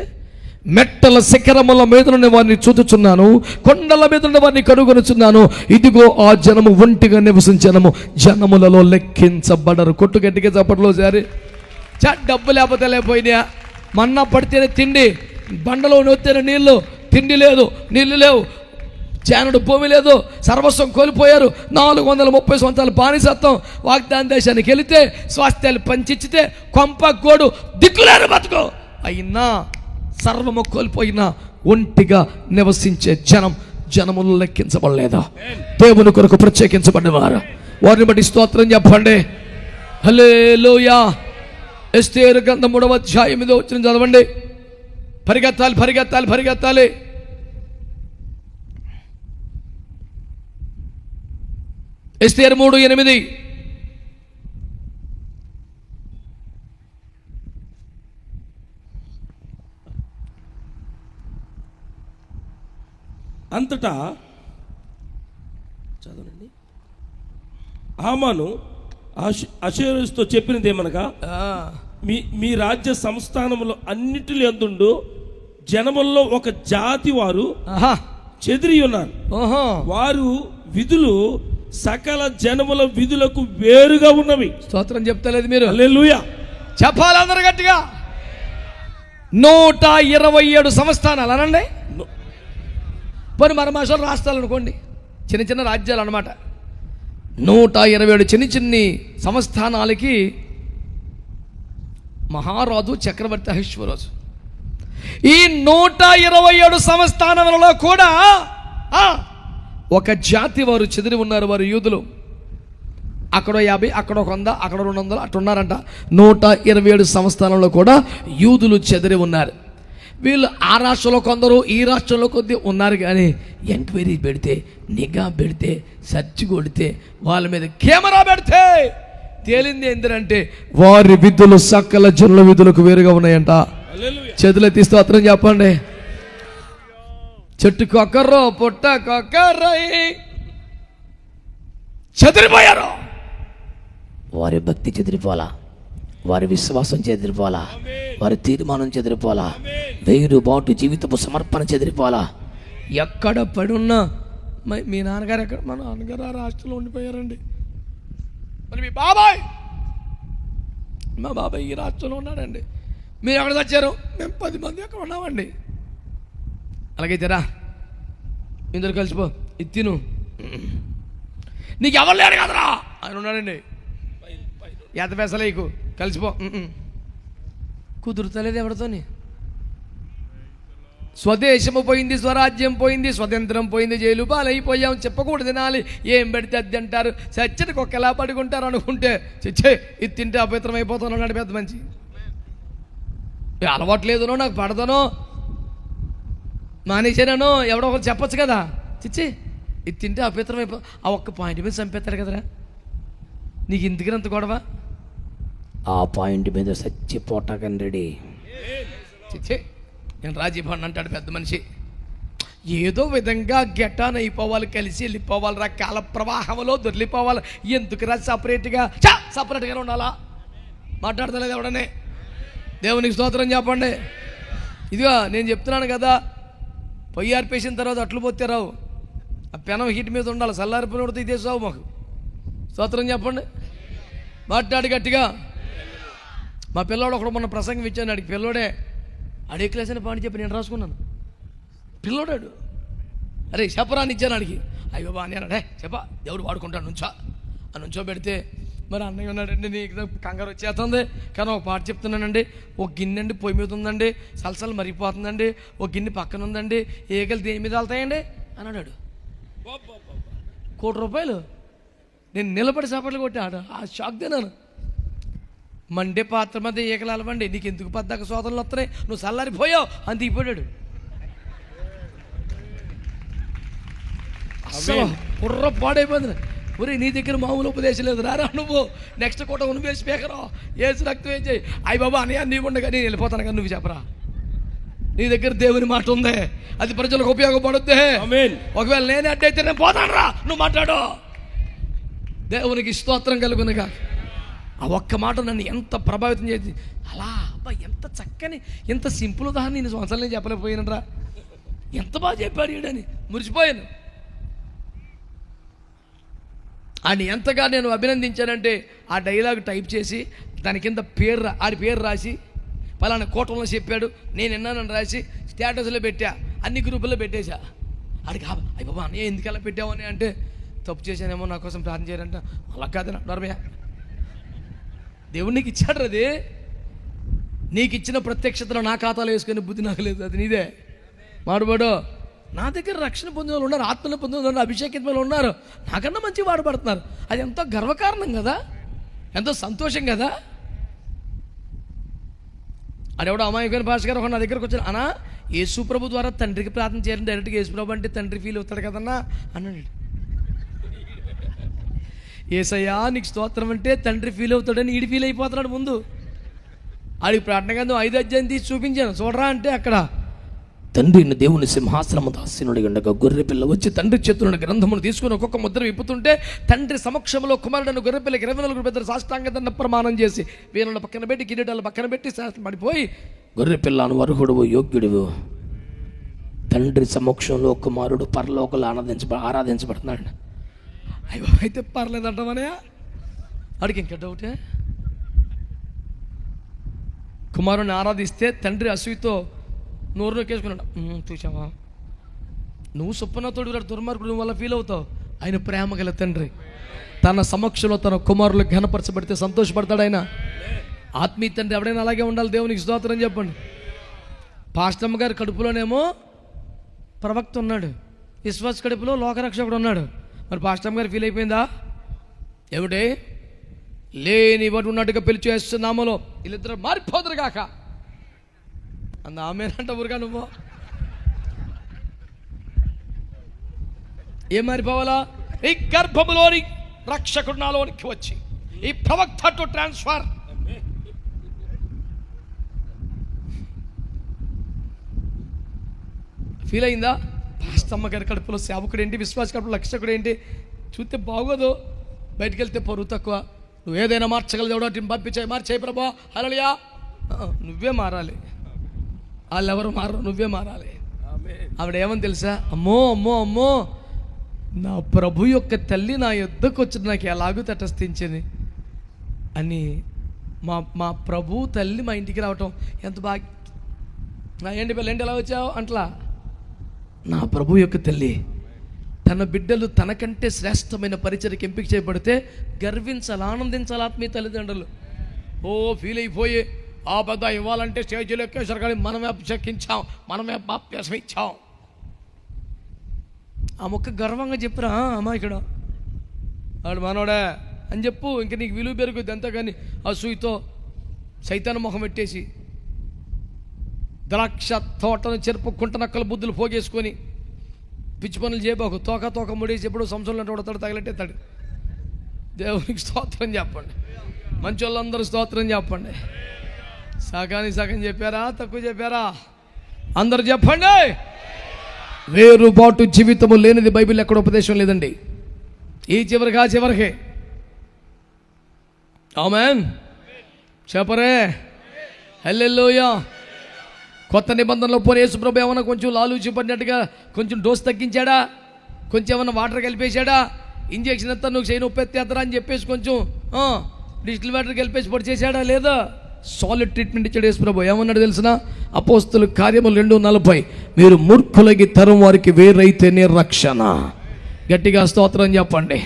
మెట్టల శిఖరముల మీద నుండి వారిని చూచుచున్నాను, కొండల మీద నుండి వారిని కనుగొనుచున్నాను. ఇదిగో ఆ జనము ఒంటిగా నివసించనము, జనములలో లెక్కించబడరు. కొట్టు గట్టిగా చప్పట్లో సారి. డబ్బు లేకపోతే లేకపోయినా, మన్నా పడితేనే తిండి, బండలో నొత్తేనే నీళ్ళు, తిండి లేదు, నీళ్ళు లేవు, జానుడు భూమి లేదు, సర్వస్వం కోల్పోయారు. 430 సంవత్సరాలు బానిసత్వం. వాగ్దాన దేశానికి వెళితే స్వాస్థ్యాలు పంచిచ్చితే కొంప గోడు దిక్కులేరు బతుకు అయినా సర్వము కోల్పోయిన ఒంటిగా నివసించే జనములు లెక్కించబడలేదా? దేవుని కొరకు ప్రత్యేకించబడ్డవారు. వారిని బట్టి స్తోత్రం చెప్పండి. హల్లెలూయా. ఎస్తేరు గ్రంథం 3వ అధ్యాయం 8వ వచనం చదవండి. పరిగెత్తాలి, పరిగెత్తాలి, పరిగెత్తాలి. ఎస్తేరు 3:8. అంతటా చదవండి. హామాను అషేరోషుతో చెప్పినది ఏమనగా, మీ రాజ్య సంస్థానములో అన్నిటిలో ఎందుండు జనముల్లో ఒక జాతి వారు చెదిరి ఉన్నారు. వారు విధులు సకల జనముల విధులకు వేరుగా ఉన్నవి. స్తోత్రం చెప్తలేదు మీరు? హల్లెలూయా చెప్పాలి అందరు గట్టిగా. 127 సంస్థానాలు అనండి. పోనీ మన భాషలో రాష్ట్రాలు అనుకోండి, చిన్న చిన్న రాజ్యాలు అన్నమాట. 127 చిన్ని సంస్థానాలకి మహారాజు చక్రవర్తి అహష్వేరోషు. ఈ 127 సంస్థానములలో కూడా ఒక జాతి వారు చెదిరి ఉన్నారు. వారు యూదులు. అక్కడ 50, అక్కడ 100, అక్కడ 200 అట్లా ఉన్నారంట. 127 సంస్థానంలో కూడా యూదులు చెదిరి ఉన్నారు. వీళ్ళు ఆ రాష్ట్రంలో కొందరు, ఈ రాష్ట్రంలో కొద్ది ఉన్నారు. కానీ ఎంక్వైరీ పెడితే, నిఘా పెడితే, సర్చ్ కొడితే, వాళ్ళ మీద కెమెరా పెడితే తేలింది ఏంటంటే వారి విధులు సకల జనుల విధులకు వేరుగా ఉన్నాయంట. చేతులెత్తి స్తోత్రం చెప్పండి. చెట్టుకొక్కర్రో పుట్టకొక్కరై చెదిరిపోయారు. వారి భక్తి చెదిరిపోలా, వారి విశ్వాసం చెదిరిపోలా, వారి తీర్మానం చెదిరిపోలా, వేరు బాటు జీవితపు సమర్పణ చెదిరిపోలా. ఎక్కడ పడున్నా మీ నాన్నగారు ఎక్కడ? మా నాన్నగారు ఆ రాష్ట్రంలో ఉండిపోయారండి. మరి మీ బాబాయ్? మా బాబాయ్ ఈ రాష్ట్రంలో ఉన్నాడండి. మీరు ఎక్కడ వచ్చారు? మేము 10 మంది ఎక్కడ ఉన్నామండి. అలాగైతేరా ఇందరు కలిసిపో, ఇది తిను, నీకు ఎవరు లేరు కదరా ఆయన ఉన్నాడండి. ఎంత పెసలేకు కలిసిపో. కుదురుతలేదు ఎవరితోని. స్వదేశము పోయింది, స్వరాజ్యం పోయింది, స్వతంత్రం పోయింది, జైలు పాలైపోయాం. చెప్పకూడదు తినాలి, ఏం పెడితే అది అంటారు. చచ్చటికి ఒక్కలా పడుకుంటారు అనుకుంటే చచ్చే ఇది తింటే అపవిత్రం అయిపోతున్నాడు పెద్ద మంచి. అలవాట్లేదునో నాకు పడదనో మానేసానో ఎవడో ఒకరు చెప్పచ్చు కదా. చిచ్చి ఇది తింటే అపవిత్రం అయిపో, ఆ ఒక్క పాయింట్ మీద చంపేస్తాడు కదరా. నీకు ఇందుకినంత గొడవ? ఆ పాయింట్ మీద చచ్చిపోటాకని రెడీ. చిచ్చే నేను రాజీభవన్ అంటాడు పెద్ద మనిషి. ఏదో విధంగా గెటాన్ అయిపోవాలి, కలిసి వెళ్ళిపోవాలి రా, కాల ప్రవాహంలో దొరికిపోవాలి. ఎందుకు రా సపరేట్గా సపరేట్గానే ఉండాలా? మాట్లాడతలేదు ఎవడనే. దేవునికి స్తోత్రం చెప్పండి. ఇదిగో నేను చెప్తున్నాను కదా, పొయ్యి ఆర్పేసిన తర్వాత అట్లు పోతే రావు. ఆ పెనం హీట్ మీద ఉండాలి. చల్లారిపోయిన కొడితే ఇదే సావు మాకు. స్తోత్రం చెప్పండి. మాట్లాడి గట్టిగా. మా పిల్లోడు ఒకడు మొన్న ప్రసంగం ఇచ్చాను. అడిగి పిల్లోడే అడే క్లాస్ అని పాడి చెప్పి నేను రాసుకున్నాను. పిల్లోడాడు అరే చెప్పరాని ఇచ్చాను అడిగి. అయ్యో బాగా నేను అడే చెప్పా ఎవరు వాడుకుంటాడు నుంచో ఆ నుంచో పెడితే మరి అన్నయ్య ఉన్నాడండి, నీకు కంగారు వచ్చేస్తుంది కానీ ఒక పాట చెప్తున్నానండి. ఒక గిన్నె అండి పొయ్యి మీద ఉందండి, సలసలు మరిగిపోతుందండి, ఒక గిన్నె పక్కన ఉందండి, ఏగలు దేని మీద వెళ్తాయండి అని అన్నాడు. ₹1,00,00,000. నేను నిలబడి చప్పట్లు కొట్టాడు. ఆ షాక్ తిన్నాను. మండే పాత్ర మీద ఈకలు అలవండి, నీకు ఎందుకు పద్దాక సోదరులు వస్తున్నాయి, నువ్వు చల్లారిపోయావు అని దిగిపోయాడు. అసలు కుర్ర పాడైపోయింది. ఒరే నీ దగ్గర మామూలు ఉపదేశం లేదు, రారా నువ్వు నెక్స్ట్ కూడా నువ్వే స్పీకరు, ఏసు రక్తం ఏం చేయి. అయ్యి బాబా అని నీ ఉండగా నేను వెళ్ళిపోతాను కానీ నువ్వు చెప్పరా. నీ దగ్గర దేవుని మాట ఉంది, అది ప్రజలకు ఉపయోగపడుద్ది. ఒకవేళ నేనే అడ్డైతే నేను పోతాను రా, నువ్వు మాట్లాడు. దేవునికి స్తోత్రం కలుగునుగా. ఆ ఒక్క మాట నన్ను ఎంత ప్రభావితం చేసి, అలా అబ్బా ఎంత చక్కని ఎంత సింపుల్ ఉదాహరణ నేను సంవత్సరాలు నేను చెప్పలేకపోయానరా, ఎంత బాగా చెప్పాడు ఈడని మురిసిపోయాను. ఆయన ఎంతగా నేను అభినందించానంటే ఆ డైలాగ్ టైప్ చేసి దాని కింద ఆడి పేరు రాసి పలానా కోటంలో చెప్పాడు నేను విన్నానని రాసి స్టేటస్లో పెట్టా, అన్ని గ్రూపుల్లో పెట్టేశా. ఆడికి అయ్యి బాబా అన్నయ్య ఎందుకలా పెట్టావని అంటే, తప్పు చేశానేమో నా కోసం ప్రార్థన చేయాలంట. అలా కాదని నర్మయ్య, దేవుడు నీకు ఇచ్చాడు అది, నీకు ఇచ్చిన ప్రత్యక్షతలో నా ఖాతాలో వేసుకునే బుద్ధి నాకు లేదు, అది నీదే. మాడుబడు నా దగ్గర రక్షణ పొందిన వాళ్ళు ఉన్నారు, ఆత్మను పొందిన వాళ్ళు, అభిషేకించిన వాళ్ళు ఉన్నారు, నాకన్నా మంచి వాడబడుతున్నారు. అది ఎంతో గర్వకారణం కదా, ఎంతో సంతోషం కదా. అదెవడో అమాయకమైన భాష గారు ఒక నా దగ్గరకు వచ్చాను, అన్నా యేసు ప్రభు ద్వారా తండ్రికి ప్రార్థన చేయాలని డైరెక్ట్గా యేసు ప్రభు అంటే తండ్రి ఫీల్ అవుతాడు కదన్నా అన్నాడు. యేసయ్యా నీకు స్తోత్రం అంటే తండ్రి ఫీల్ అవుతాడని ఈడు ఫీల్ అయిపోతున్నాడు ముందు. ఆడికి ప్రార్థన కాదు 5 అధ్యాయం తీసి చూపించాను, చూడరా అంటే అక్కడ తండ్రి దేవుని సింహాసనము దాసీనుడి ఉండగా గొర్రె పిల్ల వచ్చి తండ్రి చేతులను గ్రంథమును తీసుకుని ఒక్కొక్క ముద్ర విప్పుతుంటే తండ్రి సమక్షంలో కుమారుడను గొర్రె పిల్లకి 24 పెద్దలు సాష్టాంగ దండ ప్రమాణం చేసి వీళ్ళని పక్కన పెట్టి కిరీటాలు పక్కన పెట్టి పడిపోయి, గొర్రె పిల్లను అర్హుడువు యోగ్యుడువు, తండ్రి సమక్షంలో కుమారుడు పరలోకలు ఆరాధించబడుతున్నాడు. అయ్యో అయితే పర్లేదంటామనే అడిగి ఇంకా డౌటే. కుమారుని ఆరాధిస్తే తండ్రి అసూయతో నోరు నొక్కేసుకున్నాడు. చూసావా నువ్వు సుప్పనతోడు దుర్మార్గుడు వల్ల ఫీల్ అవుతావు, ఆయన ప్రేమ గల తండ్రి తన సమక్షంలో తన కుమారులు ఘనపరచబడితే సంతోషపడతాడు ఆయన. ఆత్మీయ తండ్రి ఎవడైనా అలాగే ఉండాలి. దేవునికి స్తోత్రం చెప్పండి. పాస్టమ్మ గారి కడుపులోనేమో ప్రవక్త ఉన్నాడు, విశ్వాస కడుపులో లోకరక్షకుడు ఉన్నాడు. మరి పాస్టమ్మ గారు ఫీల్ అయిపోయిందా? ఏమిటి లేని వాడు ఉన్నట్టుగా పిలిచి వేస్తున్నామలో వీళ్ళిద్దరు మారిపోదురు కాక అంద ఆమెనంట ఊరుగా. నువ్వు ఏం మారిపోవాలా? ఈ గర్భములోని రక్షకుడు నాలోనికి వచ్చి ఈ ప్రవక్త టు ట్రాన్స్ఫర్. ఫీల్ అయిందా? పాస్టమ్మ గారి కడుపులో సేవకుడు ఏంటి, విశ్వాస కడుపులో రక్షకుడు ఏంటి చూస్తే బాగోదు. బయటికి వెళ్తే పరువు తక్కువ. నువ్వు ఏదైనా మార్చగలదు, ఎవడో పంపించాయి మార్చేయి ప్రభా హల్లెలూయా. నువ్వే మారాలి, వాళ్ళెవరు మారరు, నువ్వే మారాలి. ఆవిడ ఏమని తెలుసా? అమ్మో అమ్మో అమ్మో నా ప్రభు యొక్క తల్లి నా యుద్ధకు వచ్చి నాకు ఎలాగూ తటస్థించింది అని. మా ప్రభు తల్లి మా ఇంటికి రావటం ఎంత బాగా. నా ఏంటి పిల్ల ఏంటి ఎలా వచ్చావు అంట్లా. నా ప్రభు యొక్క తల్లి తన బిడ్డలు తనకంటే శ్రేష్టమైన పరిచర్యకి ఎంపిక చేయబడితే గర్వించాలి, ఆనందించాలి ఆత్మీయ తల్లిదండ్రులు. ఓ ఫీల్ అయిపోయి ఆ పెద్ద ఇవ్వాలంటే స్టేజీలో ఎక్కేసారు కానీ మనమే అభిషేకించాం, మనమే బాప్యాసం ఇచ్చాం. ఆ మొక్క గర్వంగా చెప్పురా అమ్మా ఇక్కడ వాడు మనోడే అని చెప్పు. ఇంక నీకు విలువ పెరుగుద్ది అంతా. కానీ అసూయతో సైతాన్ ముఖం పెట్టేసి ద్రాక్ష తోటను చెరుపుకుంట నక్కల బుద్ధులు పోగేసుకొని పిచ్చి పనులు చేయబోకు. తోక ముడేసి ఎప్పుడు సంవత్సరంలో కొడతాడు, తగలెట్టేస్తాడు. దేవునికి స్తోత్రం చెప్పండి. మంచి వాళ్ళందరూ స్తోత్రం చెప్పండి. సగం చెప్పారా, తక్కువ చెప్పారా? అందరు చెప్పండి. వేరుబాటు జీవితము లేనిది బైబిల్ ఎక్కడ ఉపదేశం లేదండి. ఈ చివరికి ఆ చివరికే. ఆమేన్ చెప్పరే హల్లెలూయా. కొత్త నిబంధనలో పోనీ యేసు ప్రభు ఏమన్నా కొంచెం లాలూచి పడినట్టుగా కొంచెం డోస్ తగ్గించాడా, కొంచెం ఏమన్నా వాటర్ కలిపేశాడా, ఇంజెక్షన్ అంతా నువ్వు చేయను ఉప్పెత్తేద్దరా అని చెప్పేసి కొంచెం డిజిటల్ వాటర్ కలిపేసి పొడి చేశాడా? లేదా సాలిడ్ ట్రీట్మెంట్ ఇచ్చాడు యేసు ప్రభు. ఏమన్నాడు తెలిసిన? అపోస్తుల కార్యములు 2:40 మీరు మూర్ఖులకి తరం వారికి వేరైతేనే రక్షణ. గట్టిగా స్తోత్రం చెప్పండి,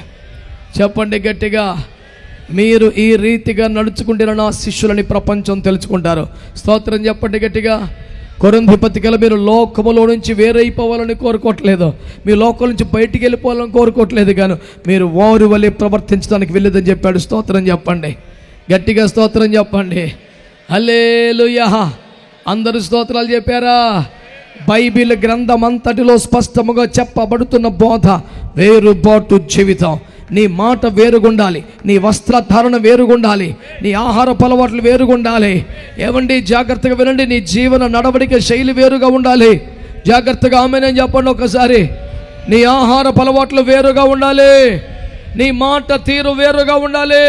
చెప్పండి గట్టిగా. మీరు ఈ రీతిగా నడుచుకుంటే నా శిష్యులని ప్రపంచం తెలుసుకుంటారు. స్తోత్రం చెప్పండి గట్టిగా. కొరింథీ పత్రికలో మీరు లోకములో నుంచి వేరైపోవాలని కోరుకోవట్లేదు, మీ లోకం నుంచి బయటికి వెళ్ళిపోవాలని కోరుకోవట్లేదు, కానీ మీరు వారి వల్లే ప్రవర్తించడానికి వెళ్ళేదని చెప్పాడు. స్తోత్రం చెప్పండి గట్టిగా, స్తోత్రం చెప్పండి. హల్లెలూయా. అందరూ స్తోత్రాలు చెప్పారా? బైబిల్ గ్రంథం అంతటిలో స్పష్టముగా చెప్పబడుతున్న బోధ వేరుబాటు జీవితం. నీ మాట వేరుగుండాలి, నీ వస్త్రధారణ వేరుగుండాలి, నీ ఆహారపు అలవాట్లు వేరుగుండాలి. ఏమండి జాగ్రత్తగా వినండి, నీ జీవన నడవడిక శైలి వేరుగా ఉండాలి. జాగ్రత్తగా ఆమేన్ చెప్పండి ఒకసారి. నీ ఆహారపు అలవాట్లు వేరుగా ఉండాలి, నీ మాట తీరు వేరుగా ఉండాలి,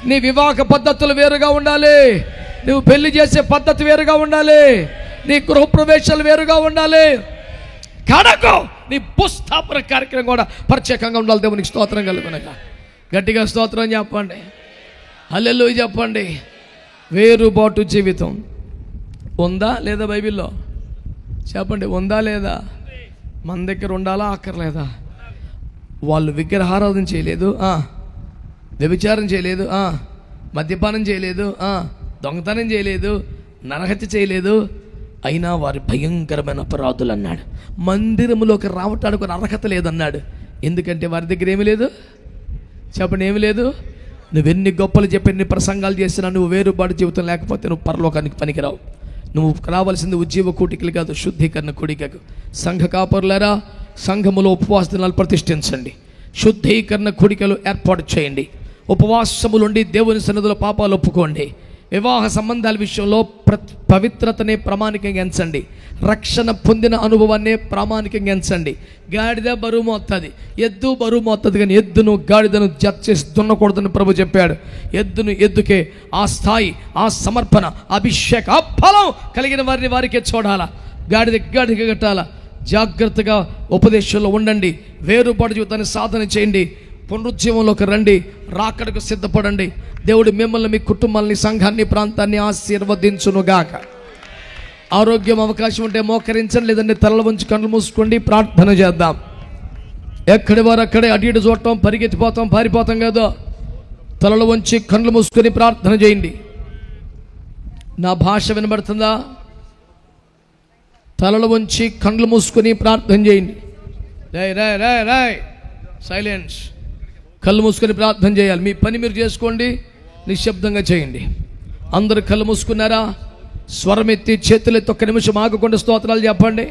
నీ వివాహ పద్ధతులు వేరుగా ఉండాలి, నువ్వు పెళ్లి చేసే పద్ధతి వేరుగా ఉండాలి, నీ గృహప్రవేశాలు వేరుగా ఉండాలి. కడకు నీ భూస్థాపన కార్యక్రమం కూడా ప్రత్యేకంగా ఉండాలి. దేవునికి స్తోత్రం కలుగునగా. గట్టిగా స్తోత్రం చెప్పండి, హల్లెలూయా చెప్పండి. వేరుబాటు జీవితం ఉందా లేదా బైబిల్లో? చెప్పండి, ఉందా లేదా? మన దగ్గర ఉండాలా అక్కర్లేదా? వాళ్ళు విగ్రహారాధన చేయలేదు, వ్యభిచారం చేయలేదు, మద్యపానం చేయలేదు, దొంగతనం చేయలేదు, నరహత్య చేయలేదు, అయినా వారి భయంకరమైన అపరాధులు అన్నాడు. మందిరంలోకి రావటానికి ఒక అర్హత లేదన్నాడు. ఎందుకంటే వారి దగ్గర ఏమీ లేదు. చెప్పండి, ఏమి లేదు. నువ్వెన్ని గొప్పలు చెప్పి ఎన్ని ప్రసంగాలు చేసినా నువ్వు వేరుబాటు జీవితం లేకపోతే నువ్వు పరలోకానికి పనికిరావు. నువ్వు రావాల్సింది ఉజ్జీవ కూటికలు కాదు, శుద్ధీకరణ కూడికకు. సంఘ కాపరులారా, సంఘములో ఉపవాస దినాలు ప్రతిష్ఠించండి, శుద్ధీకరణ కూడికలు ఏర్పాటు చేయండి, ఉపవాసములుండి దేవుని సన్నిధిలో పాపాలు ఒప్పుకోండి. వివాహ సంబంధాల విషయంలో పవిత్రతనే ప్రామాణికంగా ఎంచండి, రక్షణ పొందిన అనుభవాన్నే ప్రామాణికంగా ఎంచండి. గాడిద బరువు మోస్తుంది, ఎద్దు బరువు మోస్తుంది, కానీ ఎద్దును గాడిదను జత చేసి దున్నకూడదని ప్రభు చెప్పాడు. ఎద్దుకే ఆ స్థాయి, ఆ సమర్పణ, అభిషేక, ఆ ఫలం కలిగిన వారిని వారికే చూడాలా, గాడిద కట్టాలా. జాగ్రత్తగా ఉపదేశంలో ఉండండి, వేరుపాటు జీవితాన్ని సాధన చేయండి, పునరుజ్జీవంలోకి రండి, రాకడకు సిద్ధపడండి. దేవుడు మిమ్మల్ని, మీ కుటుంబాన్ని, సంఘాన్ని, ప్రాంతాన్ని ఆశీర్వదించునుగాక. ఆరోగ్యం అవకాశం ఉంటే మోకరించండి, లేదంటే తలలు వంచి కళ్ళు మూసుకోండి, ప్రార్థన చేద్దాం. ఎక్కడి వారు అక్కడే అటు ఇటు చూడటం, పరిగెత్తిపోతాం, పారిపోతాం కదా. తలలు వంచి కళ్ళు మూసుకొని ప్రార్థన చేయండి. నా భాష వినబడుతుందా? తలలు వంచి కళ్ళు మూసుకొని ప్రార్థన చేయండి. రాయ్ సైలెన్స్. కళ్ళు మూసుకొని ప్రార్థన చేయాలి. మీ పని మీరు చేసుకోండి, నిశ్శబ్దంగా చేయండి. అందరు కళ్ళు మూసుకున్నారా? స్వరం ఎత్తి చేతులెత్తి ఒక్క నిమిషం ఆగకుండా స్తోత్రాలు చెప్పండి.